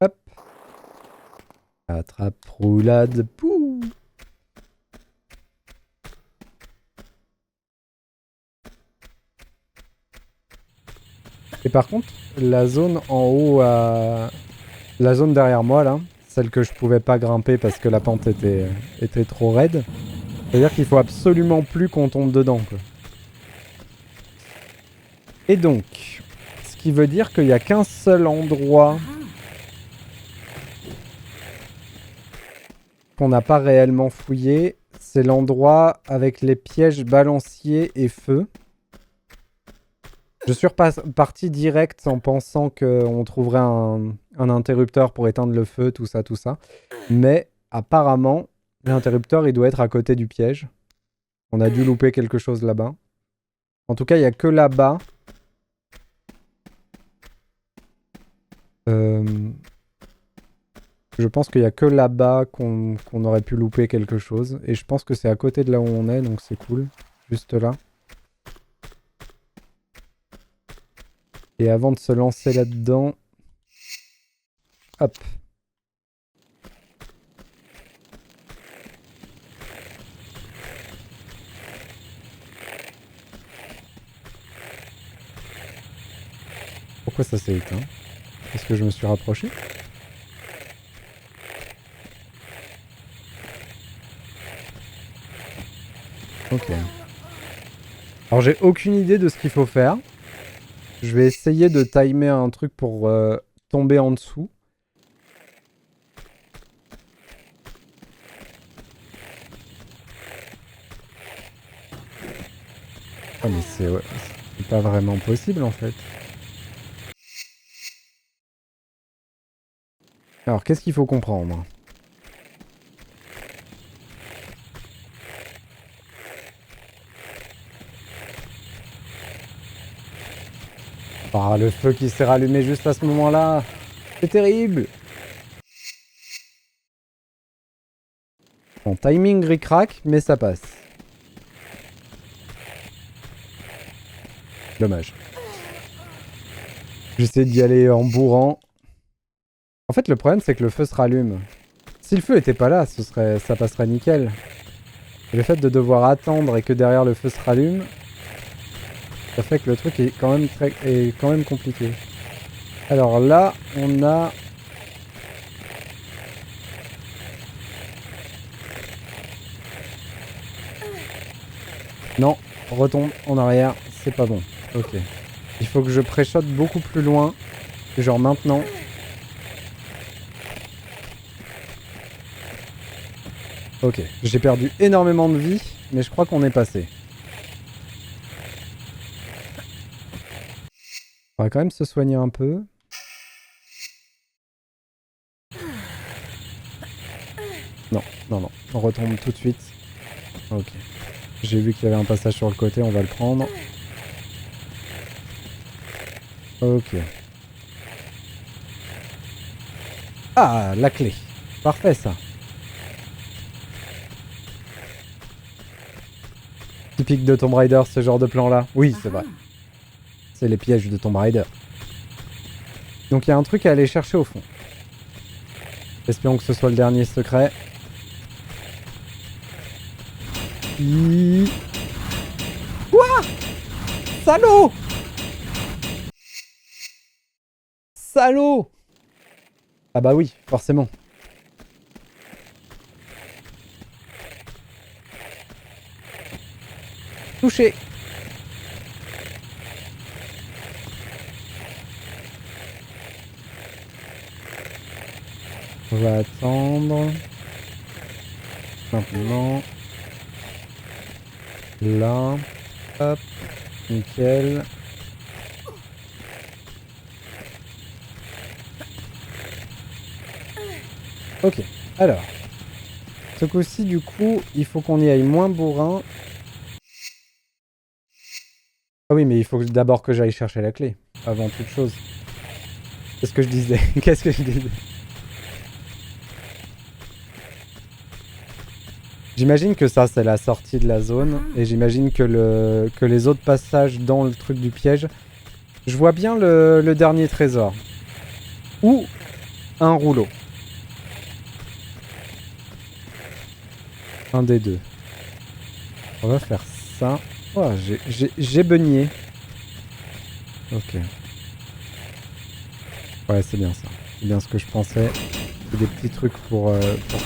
Hop. Attrape, roulade, pouh. Et par contre, la zone en haut à... La zone derrière moi là, celle que je pouvais pas grimper parce que la pente était trop raide. C'est-à-dire qu'il faut absolument plus qu'on tombe dedans quoi. Et donc, ce qui veut dire qu'il n'y a qu'un seul endroit qu'on n'a pas réellement fouillé. C'est l'endroit avec les pièges balanciers et feu. Je suis parti direct en pensant qu'on trouverait un interrupteur pour éteindre le feu, tout ça, tout ça. Mais apparemment, l'interrupteur, il doit être à côté du piège. On a dû louper quelque chose là-bas. En tout cas, il n'y a que là-bas. Je pense qu'il n'y a que là-bas qu'on aurait pu louper quelque chose. Et je pense que c'est à côté de là où on est, donc c'est cool. Juste là. Et avant de se lancer là-dedans... Hop. Pourquoi ça s'est éteint? Est-ce que je me suis rapproché? Ok. Alors j'ai aucune idée de ce qu'il faut faire. Je vais essayer de timer un truc pour tomber en dessous. Ah mais c'est pas vraiment possible en fait. Alors qu'est-ce qu'il faut comprendre? Ah, le feu qui s'est rallumé juste à ce moment-là. C'est terrible. Bon, timing ric-rac, mais ça passe. Dommage. J'essaie d'y aller en bourrant. En fait, le problème, c'est que le feu se rallume. Si le feu était pas là, ça passerait nickel. Et le fait de devoir attendre et que derrière le feu se rallume, ça fait que le truc est quand même compliqué. Alors là, on a... Non, retombe en arrière, c'est pas bon. Ok. Il faut que je pré-shot beaucoup plus loin. Genre maintenant. Ok, j'ai perdu énormément de vie, mais je crois qu'on est passé. On va quand même se soigner un peu. Non, non, non. On retombe tout de suite. Ok. J'ai vu qu'il y avait un passage sur le côté, on va le prendre. Ok. Ah, la clé. Parfait ça. Typique de Tomb Raider, ce genre de plan-là. Oui, c'est vrai. C'est les pièges de Tomb Raider. Donc il y a un truc à aller chercher au fond. Espérons que ce soit le dernier secret. Quoi? Salaud! Salaud! Ah bah oui, forcément. Touché. On va attendre. Maintenant. Là. Hop. Nickel. Ok. Alors. Ce coup-ci, du coup, il faut qu'on y aille moins bourrin. Ah oui, mais il faut d'abord que j'aille chercher la clé. Avant toute chose. Qu'est-ce que je disais? Qu'est-ce que je disais? J'imagine que ça, c'est la sortie de la zone. Et j'imagine que les autres passages dans le truc du piège... Je vois bien le dernier trésor. Ou un rouleau. Un des deux. On va faire ça. Oh, j'ai beugné. Ok. Ouais, c'est bien ça. C'est bien ce que je pensais. C'est des petits trucs pour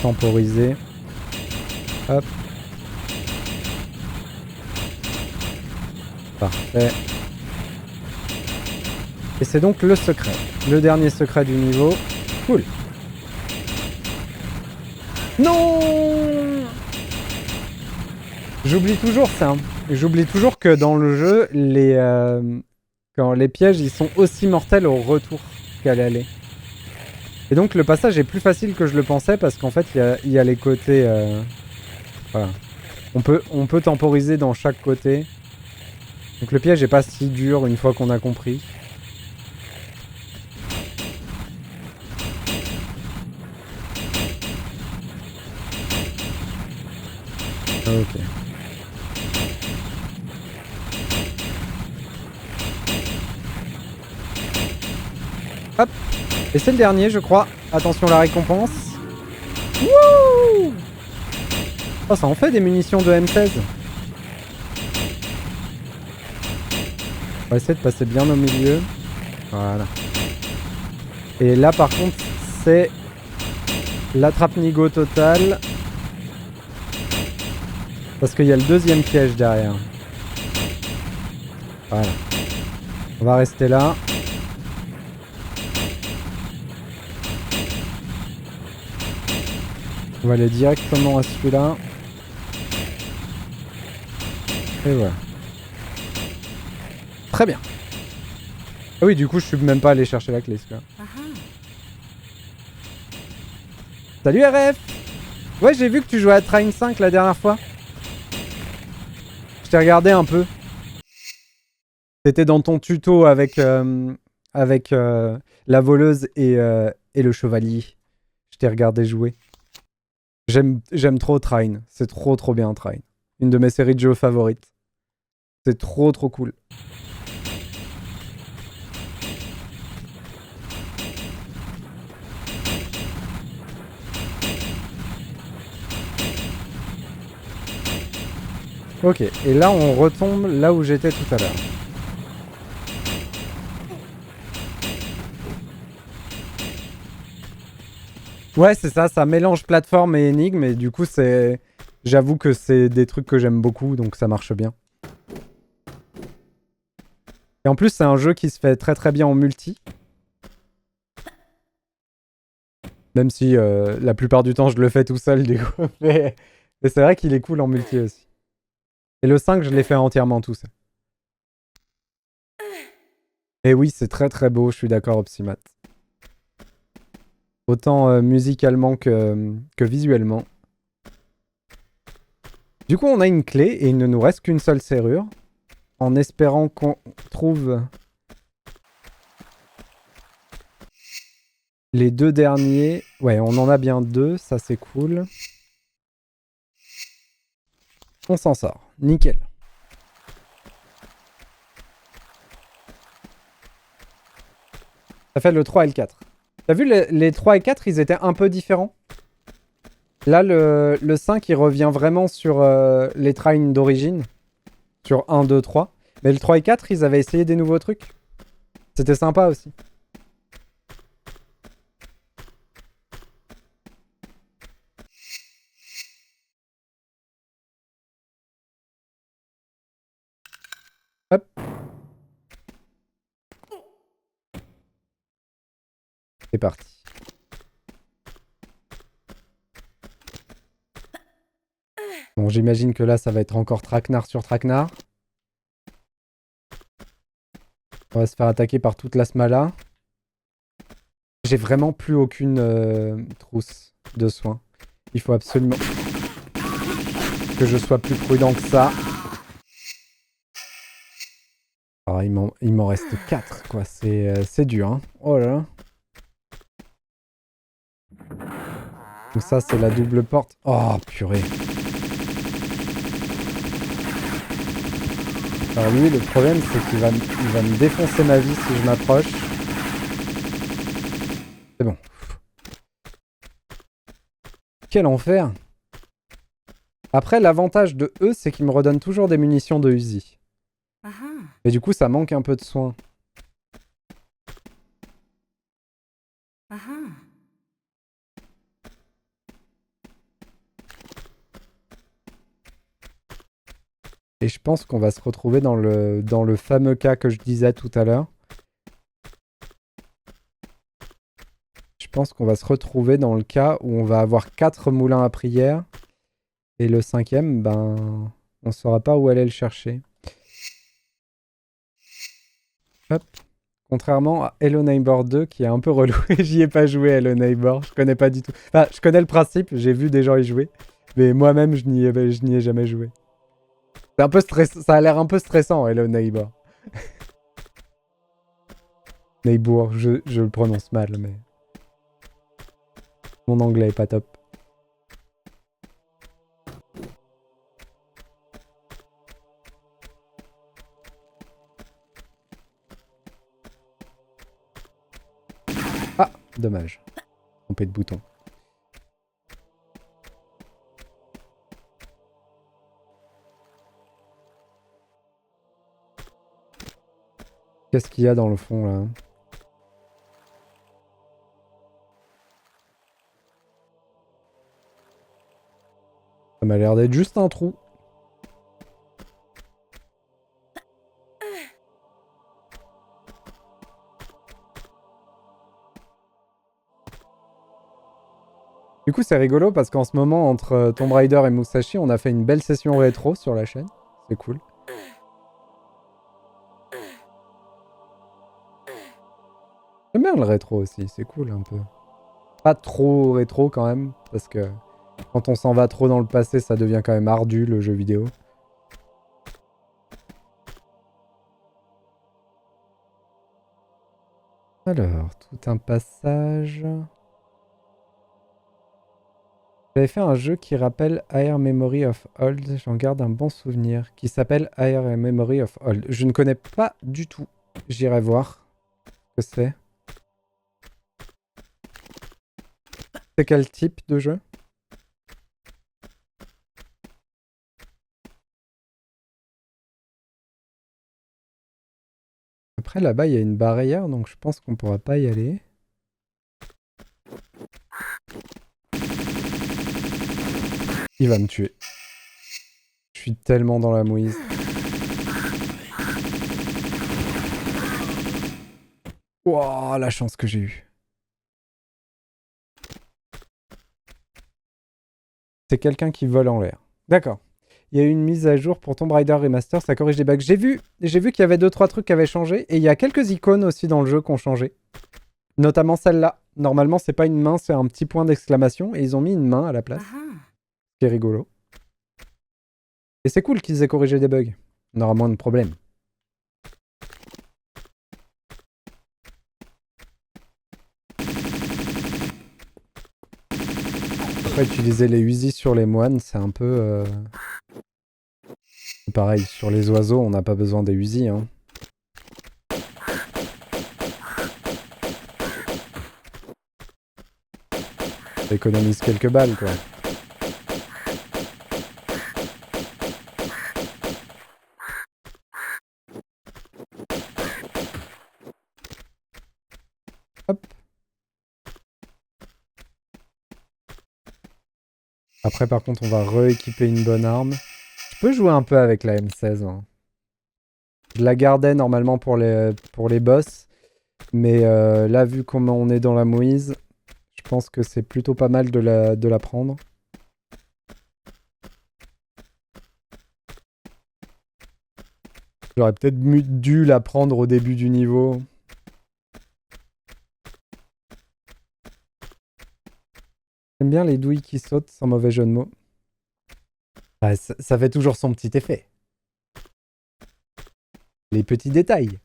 temporiser. Hop. Parfait. Et c'est donc le secret. Le dernier secret du niveau. Cool. Non! J'oublie toujours ça. J'oublie toujours que dans le jeu, quand les pièges ils sont aussi mortels au retour qu'à l'aller. Et donc le passage est plus facile que je le pensais parce qu'en fait il y a les côtés... voilà. On peut temporiser dans chaque côté. Donc le piège est pas si dur une fois qu'on a compris. Ok. Hop. Et c'est le dernier, je crois. Attention la récompense. Wouh! Oh, ça en fait des munitions de M16. On va essayer de passer bien au milieu. Voilà. Et là, par contre, c'est l'attrape-nigo total. Parce qu'il y a le deuxième piège derrière. Voilà. On va rester là. On va aller directement à celui-là. Et voilà. Très bien. Ah oui, du coup, je suis même pas allé chercher la clé, ce gars. Salut RF! Ouais, j'ai vu que tu jouais à Train 5 la dernière fois. Je t'ai regardé un peu. T'étais dans ton tuto avec la voleuse et le chevalier. Je t'ai regardé jouer. J'aime trop Train. C'est trop bien Train. Une de mes séries de jeux favorites. C'est trop cool. Ok, et là on retombe là où j'étais tout à l'heure. Ouais, c'est ça, ça mélange plateforme et énigme, et du coup c'est... J'avoue que c'est des trucs que j'aime beaucoup, donc ça marche bien. Et en plus c'est un jeu qui se fait très bien en multi. Même si la plupart du temps je le fais tout seul du coup. Mais c'est vrai qu'il est cool en multi aussi. Et le 5 je l'ai fait entièrement tout seul. Et oui, c'est très beau, je suis d'accord, Opsimat. Autant musicalement que visuellement. Du coup, on a une clé et il ne nous reste qu'une seule serrure. En espérant qu'on trouve les deux derniers. Ouais, on en a bien deux, ça c'est cool. On s'en sort, nickel. Ça fait le 3 et le 4. T'as vu, les 3 et 4, ils étaient un peu différents. Là, le 5, il revient vraiment sur les trains d'origine. Sur 1, 2, 3. Mais le 3 et 4, ils avaient essayé des nouveaux trucs. C'était sympa aussi. Hop. C'est parti. Bon, j'imagine que là, ça va être encore traquenard sur traquenard. On va se faire attaquer par toute la smala. J'ai vraiment plus aucune trousse de soins. Il faut absolument que je sois plus prudent que ça. Alors, il m'en reste 4, quoi. C'est dur, hein. Oh là là. Donc ça, c'est la double porte. Oh, purée. Alors lui, le problème, c'est qu'il va me défoncer ma vie si je m'approche. C'est bon. Quel enfer. Après, l'avantage de eux, c'est qu'ils me redonnent toujours des munitions de Uzi. Mais du coup, ça manque un peu de soin. Et je pense qu'on va se retrouver dans le fameux cas que je disais tout à l'heure. pense qu'on va se retrouver dans le cas où on va avoir 4 moulins à prière. Et le 5e, ben, on saura pas où aller le chercher. Hop. Contrairement à Hello Neighbor 2 qui est un peu relou. J'y ai pas joué Hello Neighbor, je connais pas du tout. Enfin, je connais le principe, j'ai vu des gens y jouer. Mais moi-même, je n'y ai jamais joué. C'est un peu ça a l'air un peu stressant, Hello Neighbor. Neighbor, je le prononce mal, mais... Mon anglais est pas top. Ah, dommage. Trompé de bouton. Qu'est-ce qu'il y a dans le fond, là? Ça m'a l'air d'être juste un trou. Du coup, c'est rigolo parce qu'en ce moment, entre Tomb Raider et Musashi, on a fait une belle session rétro sur la chaîne. C'est cool. J'aime bien le rétro aussi, c'est cool un peu. Pas trop rétro quand même, parce que quand on s'en va trop dans le passé, ça devient quand même ardu le jeu vidéo. Alors, tout un passage. J'avais fait un jeu qui rappelle Air Memory of Old, j'en garde un bon souvenir, qui s'appelle Air Memory of Old. Je ne connais pas du tout. J'irai voir ce que c'est. C'est quel type de jeu? Après, là-bas, il y a une barrière, donc je pense qu'on pourra pas y aller. Il va me tuer. Je suis tellement dans la mouise. Wouah, la chance que j'ai eue. C'est quelqu'un qui vole en l'air. D'accord. Il y a eu une mise à jour pour Tomb Raider Remaster, ça corrige des bugs. J'ai vu qu'il y avait 2-3 trucs qui avaient changé, et il y a quelques icônes aussi dans le jeu qui ont changé. Notamment celle-là. Normalement, c'est pas une main, c'est un petit point d'exclamation, et ils ont mis une main à la place. Ce qui est rigolo. Et c'est cool qu'ils aient corrigé des bugs. On aura moins de problèmes. Après, utiliser les Uzi sur les moines, c'est un peu... Pareil, sur les oiseaux, on n'a pas besoin des Uzi, hein. Ça économise quelques balles, quoi. Hop. Après, par contre, on va rééquiper une bonne arme. Je peux jouer un peu avec la M16, hein. Je la gardais normalement pour les boss. Mais là, vu comment on est dans la mouise, je pense que c'est plutôt pas mal de la prendre. J'aurais peut-être dû la prendre au début du niveau. J'aime bien les douilles qui sautent, sans mauvais jeu de mots. Bah, ça fait toujours son petit effet. Les petits détails.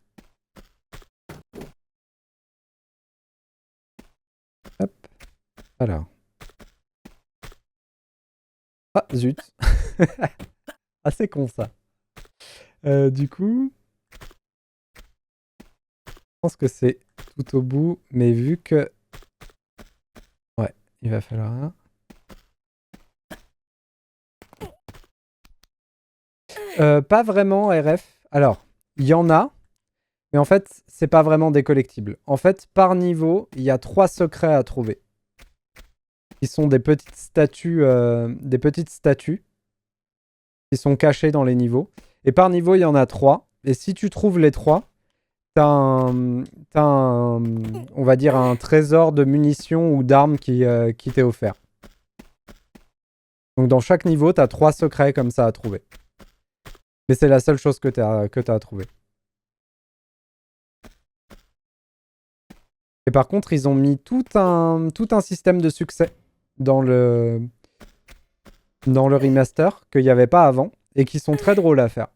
Hop. Alors. Ah, zut. Ah, c'est con, ça. Du coup... Je pense que c'est tout au bout, mais vu que... Ouais, il va falloir un... Pas vraiment RF. Alors, il y en a, mais en fait, c'est pas vraiment des collectibles. En fait, par niveau, il y a 3 secrets à trouver. Qui sont des petites statues qui sont cachées dans les niveaux. Et par niveau, il y en a 3. Et si tu trouves les 3, on va dire un trésor de munitions ou d'armes qui t'est offert. Donc dans chaque niveau, t'as 3 secrets comme ça à trouver. Mais c'est la seule chose que t'as à trouver. Et par contre, ils ont mis tout un système de succès dans le remaster qu'il n'y avait pas avant et qui sont très drôles à faire.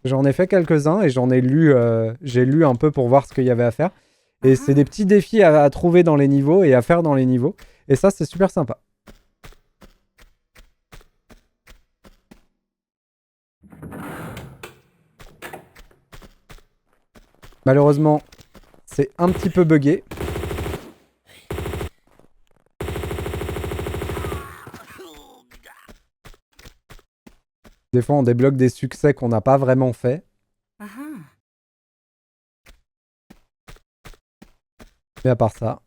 J'en ai fait quelques-uns et j'en ai lu, j'ai lu un peu pour voir ce qu'il y avait à faire. Et c'est des petits défis à trouver dans les niveaux et à faire dans les niveaux. Et ça, c'est super sympa. Malheureusement, c'est un petit peu buggé. Des fois, on débloque des succès qu'on n'a pas vraiment fait. Mais à part ça...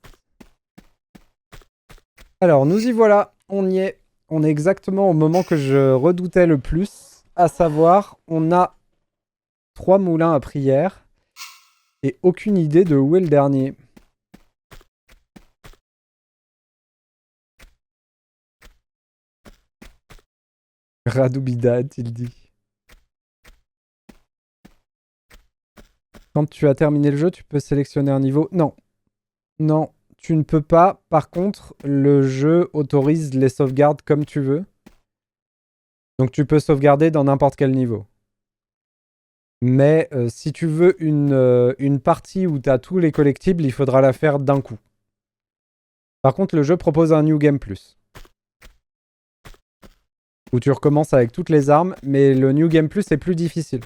Alors, nous y voilà. On y est. On est exactement au moment que je redoutais le plus. À savoir, on a 3 moulins à prière. Et aucune idée de où est le dernier. Radoubida, a-t-il dit. Quand tu as terminé le jeu, tu peux sélectionner un niveau. Non. Non, tu ne peux pas. Par contre, le jeu autorise les sauvegardes comme tu veux. Donc tu peux sauvegarder dans n'importe quel niveau. Mais si tu veux une partie où tu as tous les collectibles, il faudra la faire d'un coup. Par contre, le jeu propose un New Game Plus. Où tu recommences avec toutes les armes, mais le New Game Plus est plus difficile.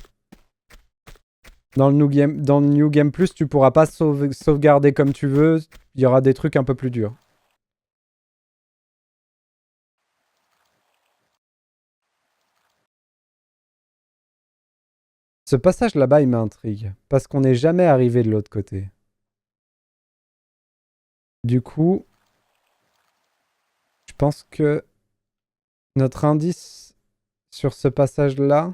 Dans le New Game Plus, tu pourras pas sauvegarder comme tu veux. Il y aura des trucs un peu plus durs. Ce passage là-bas, il m'intrigue. Parce qu'on n'est jamais arrivé de l'autre côté. Du coup, je pense que notre indice sur ce passage-là,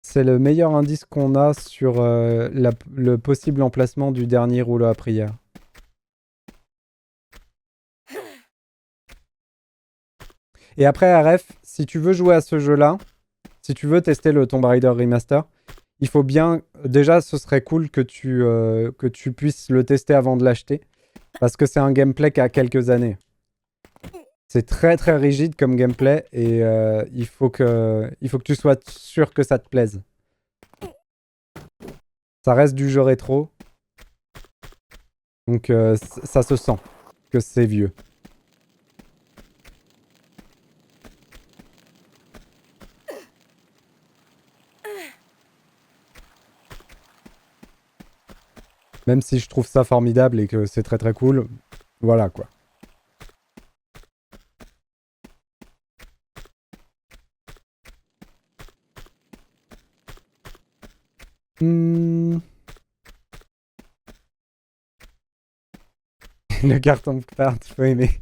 c'est le meilleur indice qu'on a sur le possible emplacement du dernier rouleau à prière. Et après, RF, si tu veux jouer à ce jeu-là, si tu veux tester le Tomb Raider Remaster, il faut bien... Déjà, ce serait cool que tu puisses le tester avant de l'acheter. Parce que c'est un gameplay qui a quelques années. C'est très très rigide comme gameplay et il faut que tu sois sûr que ça te plaise. Ça reste du jeu rétro. Donc ça se sent que c'est vieux. Même si je trouve ça formidable et que c'est très très cool, voilà quoi. Le carton pacte, tu peux aimer.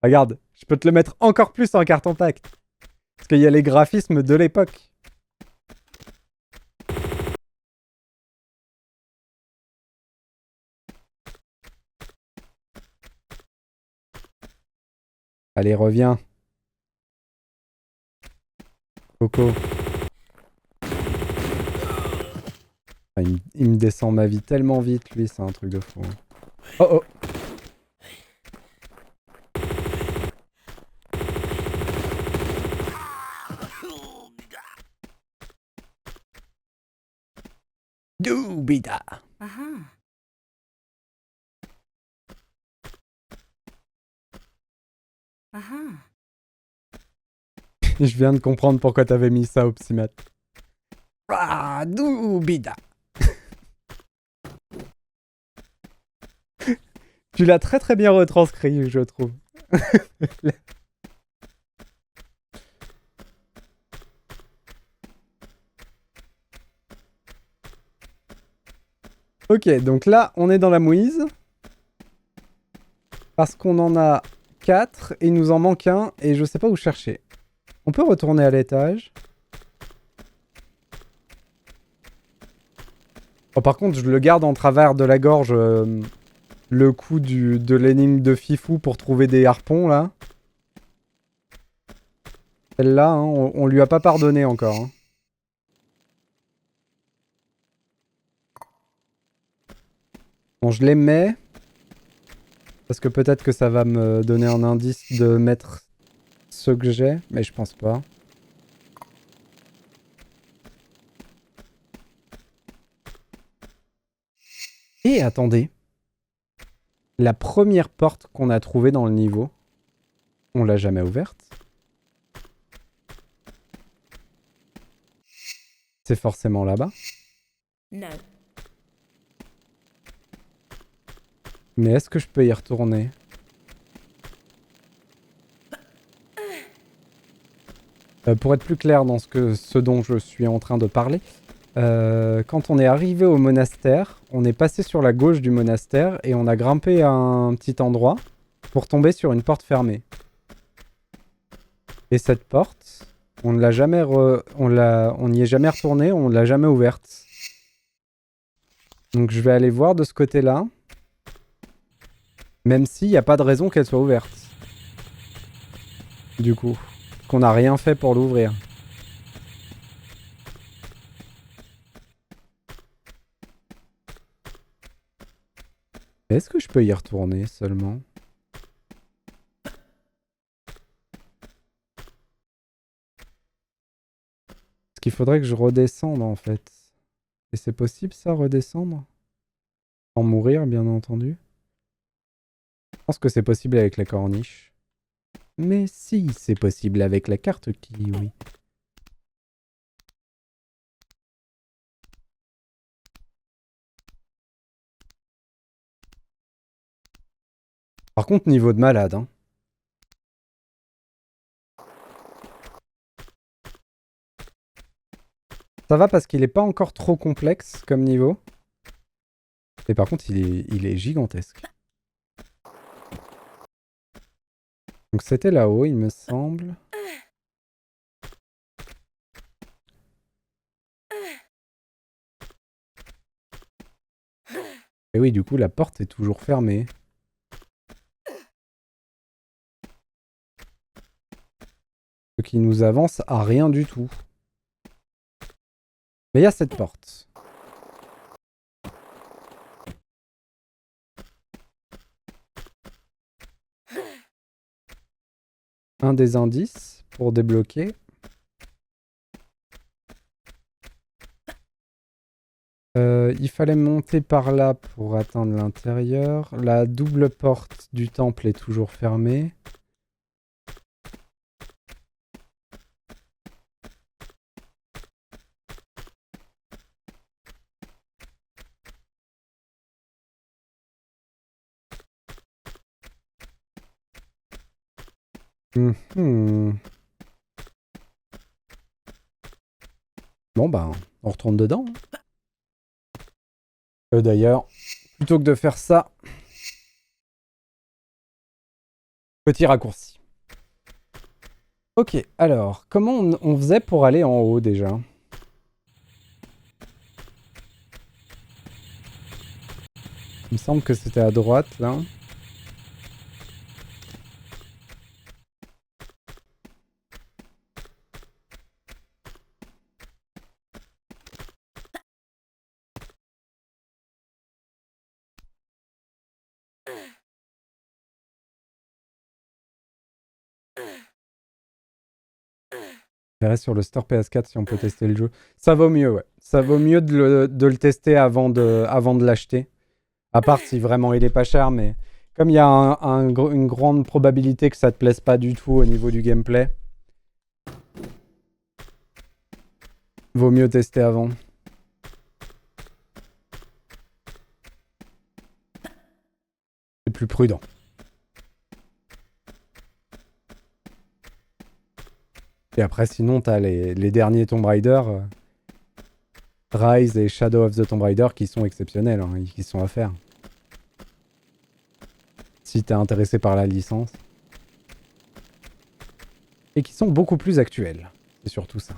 Regarde, je peux te le mettre encore plus en carton pacte. Parce qu'il y a les graphismes de l'époque. Allez, reviens. Coco. Ah, il me descend ma vie tellement vite, lui, c'est un truc de fou. Oh oh. Doubida. Je viens de comprendre pourquoi t'avais mis ça au Psymat. Ah, Doubida. Tu l'as très très bien retranscrit, je trouve. Ok, donc là, on est dans la mouise. Parce qu'on en a 4 et il nous en manque un et je sais pas où chercher. On peut retourner à l'étage. Oh, par contre, je le garde en travers de la gorge, le coup de l'énigme de Fifou pour trouver des harpons, là. Celle-là, hein, on lui a pas pardonné encore. Hein. Bon, je les mets. Parce que peut-être que ça va me donner un indice de mettre ceux que j'ai, mais je pense pas. Et attendez. La première porte qu'on a trouvée dans le niveau, on l'a jamais ouverte. C'est forcément là-bas.
No.
Mais est-ce que je peux y retourner? Pour être plus clair dans ce dont je suis en train de parler, quand on est arrivé au monastère, on est passé sur la gauche du monastère et on a grimpé à un petit endroit pour tomber sur une porte fermée. Et cette porte, on n'y est jamais retourné, on l'a jamais ouverte. Donc je vais aller voir de ce côté-là, même s'il n'y a pas de raison qu'elle soit ouverte. Du coup, qu'on n'a rien fait pour l'ouvrir. Est-ce que je peux y retourner seulement? Parce qu'il faudrait que je redescende en fait. Et c'est possible ça, redescendre? Sans mourir, bien entendu. Je pense que c'est possible avec la corniche. Mais si, c'est possible avec la carte kiwi. Par contre, niveau de malade, hein. Ça va parce qu'il est pas encore trop complexe comme niveau. Et par contre, il est gigantesque. Donc c'était là-haut, il me semble. Et oui, du coup, la porte est toujours fermée. Ce qui nous avance à rien du tout. Mais il y a cette porte. Un des indices pour débloquer. Il fallait monter par là pour atteindre l'intérieur. La double porte du temple est toujours fermée. Mhm. Bon ben, on retourne dedans. D'ailleurs, plutôt que de faire ça, petit raccourci. Ok, alors, comment on faisait pour aller en haut déjà? Il me semble que c'était à droite là. Je verrai sur le store PS4 si on peut tester le jeu. Ça vaut mieux, ouais. Ça vaut mieux de le tester avant de l'acheter. À part si vraiment il est pas cher, mais comme il y a une grande probabilité que ça te plaise pas du tout au niveau du gameplay, vaut mieux tester avant. C'est plus prudent. Et après, sinon, t'as les derniers Tomb Raider, Rise et Shadow of the Tomb Raider, qui sont exceptionnels, hein, qui sont à faire. Si t'es intéressé par la licence. Et qui sont beaucoup plus actuels. C'est surtout ça.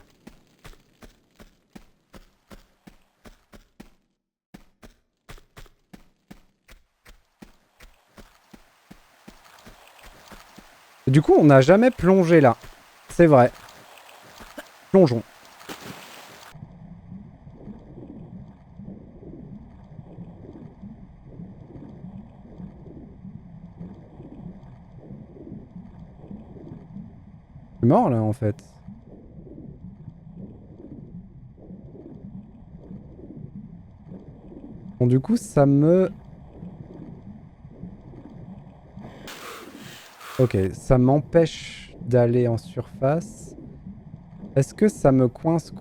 du coup, on n'a jamais plongé là. C'est vrai. Plongeons. Je suis mort là en fait. Bon, du coup, ça me... Ok, ça m'empêche d'aller en surface. Est-ce que ça me coince?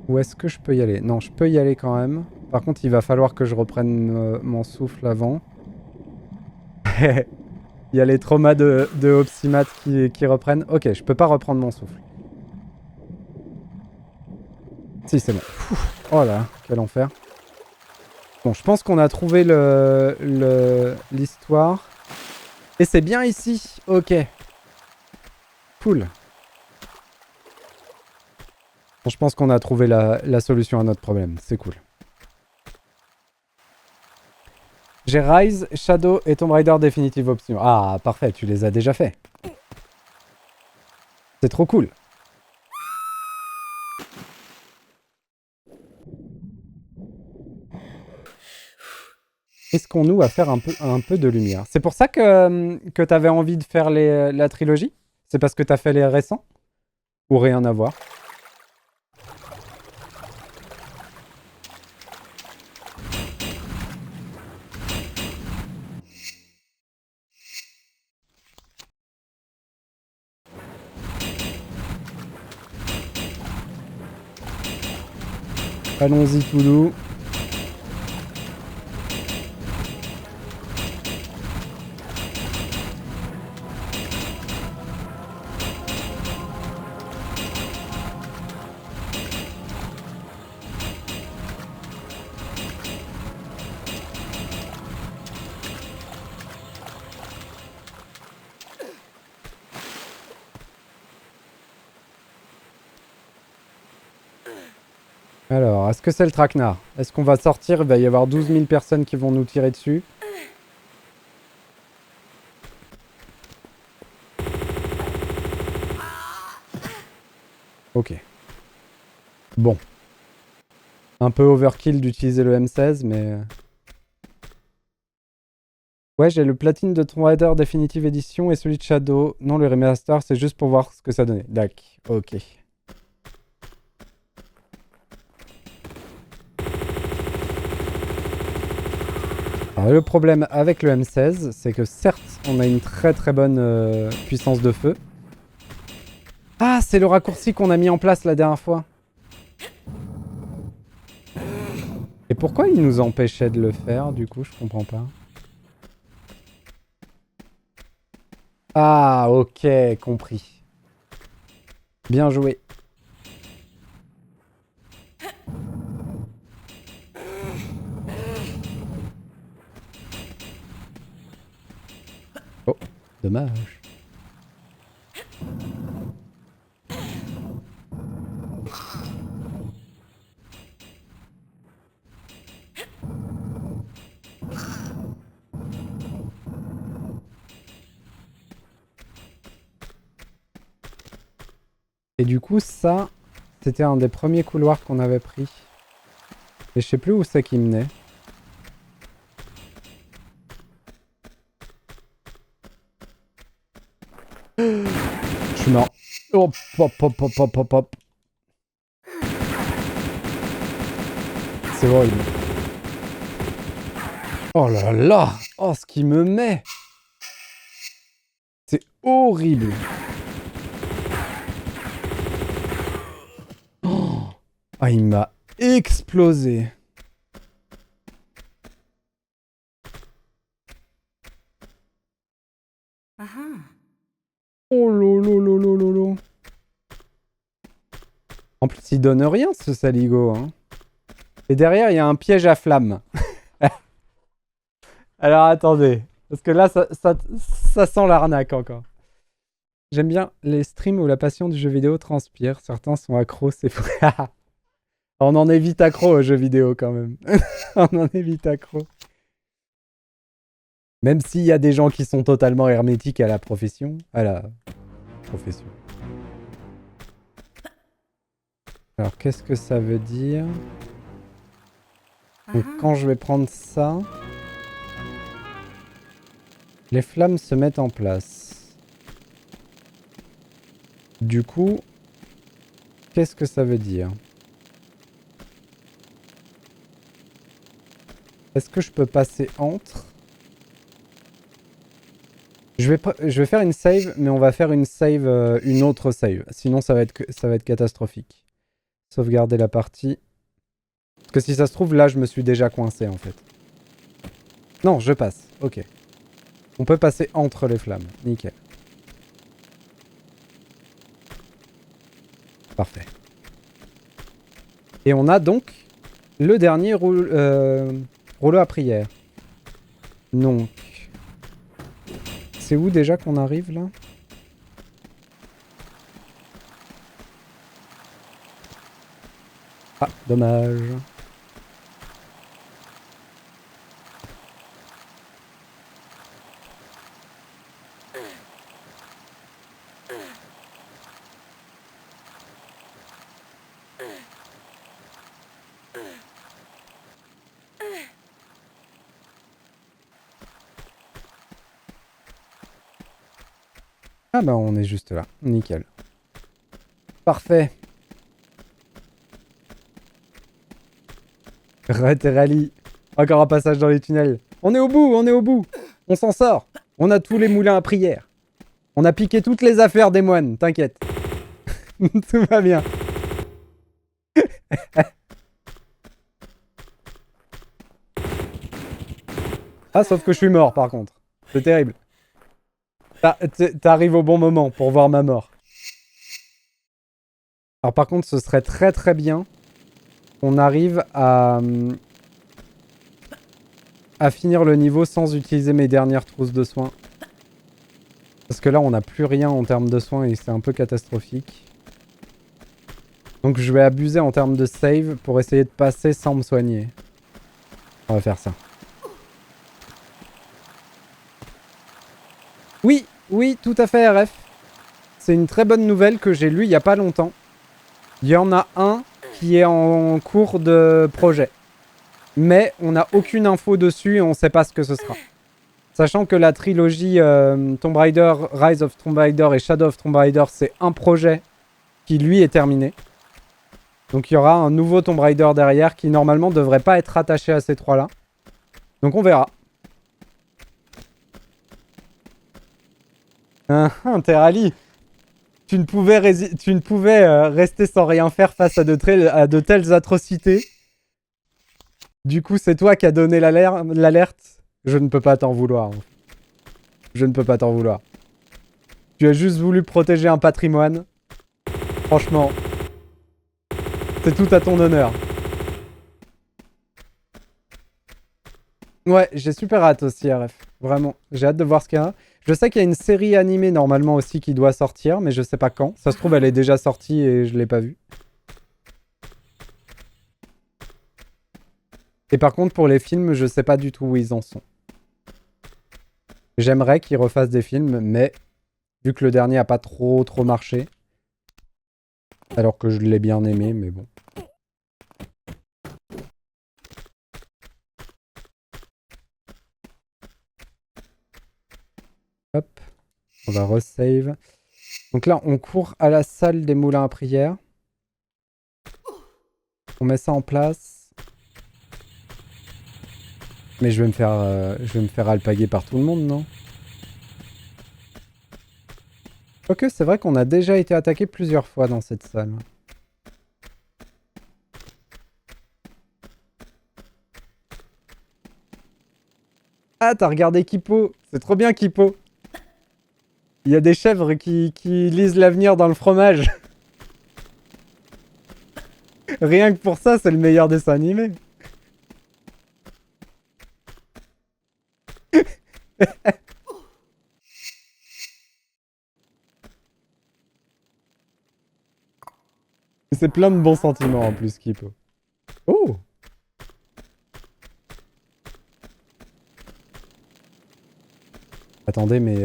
Ou est-ce que je peux y aller? Non, je peux y aller quand même. Par contre, il va falloir que je reprenne mon souffle avant. Il y a les traumas de Opsimat qui reprennent. Ok, je peux pas reprendre mon souffle. Si, c'est bon. Oh là, quel enfer. Bon, je pense qu'on a trouvé l'histoire. Et c'est bien ici. Ok. Cool. Bon, je pense qu'on a trouvé la solution à notre problème. C'est cool. J'ai Rise, Shadow et Tomb Raider Definitive Option. Ah, parfait, tu les as déjà fait. C'est trop cool. Risquons-nous à faire un peu de lumière. C'est pour ça que tu avais envie de faire la trilogie? C'est parce que tu as fait les récents? Ou rien à voir? Allons-y tout doux. Alors, est-ce que c'est le traquenard? Est-ce qu'on va sortir? Il va y avoir 12 000 personnes qui vont nous tirer dessus. Ok. Bon. Un peu overkill d'utiliser le M16, mais... Ouais, j'ai le platine de Tomb Raider Definitive Edition et celui de Shadow. Non, le remaster, c'est juste pour voir ce que ça donnait. D'accord, ok. Alors, le problème avec le M16, c'est que certes, on a une très bonne puissance de feu. Ah, c'est le raccourci qu'on a mis en place la dernière fois. Et pourquoi il nous empêchait de le faire, du coup, je comprends pas. Ah, ok, compris. Bien joué. Oh, dommage. Et du coup, ça, c'était un des premiers couloirs qu'on avait pris. Et je sais plus où c'est qui menait. Je suis mort. Hop, hop, hop, hop, hop, hop, hop. C'est horrible. Oh là là! Oh, ce qui me met! C'est horrible! Oh, ah, il m'a explosé! Oh lolo lolo lolo! En plus, il donne rien, ce saligo, hein. Et derrière, il y a un piège à flamme. Alors, attendez. Parce que là, ça sent l'arnaque encore. J'aime bien les streams où la passion du jeu vidéo transpire. Certains sont accros, c'est vrai. On en est vite accro aux jeux vidéo, quand même. On en est vite accro. Même s'il y a des gens qui sont totalement hermétiques à la profession. À la profession. Alors, qu'est-ce que ça veut dire? Donc, quand je vais prendre ça... Les flammes se mettent en place. Du coup... Qu'est-ce que ça veut dire? Est-ce que je peux passer entre? Je vais faire une save, mais on va faire une save, une autre save. Sinon, ça va être catastrophique. Sauvegarder la partie. Parce que si ça se trouve, là, je me suis déjà coincé, en fait. Non, je passe. Ok. On peut passer entre les flammes. Nickel. Parfait. Et on a donc le dernier rouleau à prière. Donc... C'est où déjà qu'on arrive, là? Ah, dommage. Ah bah on est juste là. Nickel. Parfait. Rally. Encore un passage dans les tunnels. On est au bout, on est au bout. On s'en sort. On a tous les moulins à prière. On a piqué toutes les affaires des moines, t'inquiète. Tout va bien. Ah, sauf que je suis mort par contre. C'est terrible. T'arrives au bon moment pour voir ma mort. Alors par contre, ce serait très très bien qu'on arrive à finir le niveau sans utiliser mes dernières trousses de soins. Parce que là, on n'a plus rien en termes de soins et c'est un peu catastrophique. Donc je vais abuser en termes de save pour essayer de passer sans me soigner. On va faire ça. Oui, oui, tout à fait, RF. C'est une très bonne nouvelle que j'ai lue il n'y a pas longtemps. Il y en a un qui est en cours de projet. Mais on n'a aucune info dessus et on ne sait pas ce que ce sera. Sachant que la trilogie Tomb Raider, Rise of Tomb Raider et Shadow of Tomb Raider, c'est un projet qui lui est terminé. Donc il y aura un nouveau Tomb Raider derrière qui normalement devrait pas être rattaché à ces trois-là. Donc on verra. Terali, tu ne pouvais rester sans rien faire face à de telles atrocités. Du coup, c'est toi qui as donné l'alerte. Je ne peux pas t'en vouloir. Je ne peux pas t'en vouloir. Tu as juste voulu protéger un patrimoine. Franchement, c'est tout à ton honneur. Ouais, j'ai super hâte aussi, RF. Vraiment, j'ai hâte de voir ce qu'il y a. Je sais qu'il y a une série animée normalement aussi qui doit sortir, mais je sais pas quand. Ça se trouve, elle est déjà sortie et je l'ai pas vue. Et par contre, pour les films, je sais pas du tout où ils en sont. J'aimerais qu'ils refassent des films, mais vu que le dernier a pas trop marché, alors que je l'ai bien aimé, mais bon. Hop, on va resave. Donc là, on court à la salle des moulins à prière. On met ça en place. Mais je vais me faire alpaguer par tout le monde, non? Ok, c'est vrai qu'on a déjà été attaqué plusieurs fois dans cette salle. Ah, t'as regardé Kipo. C'est trop bien, Kipo. Il y a des chèvres qui lisent l'avenir dans le fromage. Rien que pour ça, c'est le meilleur dessin animé. C'est plein de bons sentiments en plus, Kipo. Oh! Attendez, mais...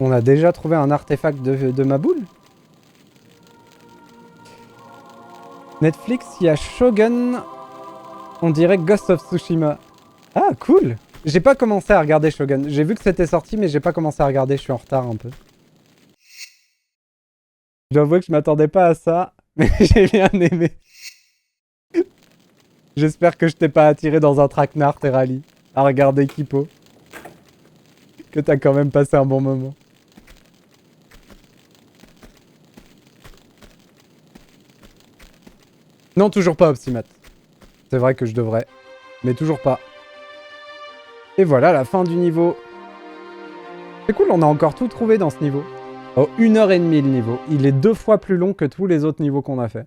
On a déjà trouvé un artefact de ma boule? Netflix, il y a Shogun. On dirait Ghost of Tsushima. Ah, cool! J'ai pas commencé à regarder Shogun. J'ai vu que c'était sorti, mais j'ai pas commencé à regarder. Je suis en retard un peu. Je dois avouer que je m'attendais pas à ça, mais j'ai bien aimé. J'espère que je t'ai pas attiré dans un traquenard, Terali, à regarder Kipo. Que t'as quand même passé un bon moment. Non, toujours pas, Opsimat. C'est vrai que je devrais. Mais toujours pas. Et voilà, la fin du niveau. C'est cool, on a encore tout trouvé dans ce niveau. Oh, 1h30 le niveau. Il est 2 fois plus long que tous les autres niveaux qu'on a fait.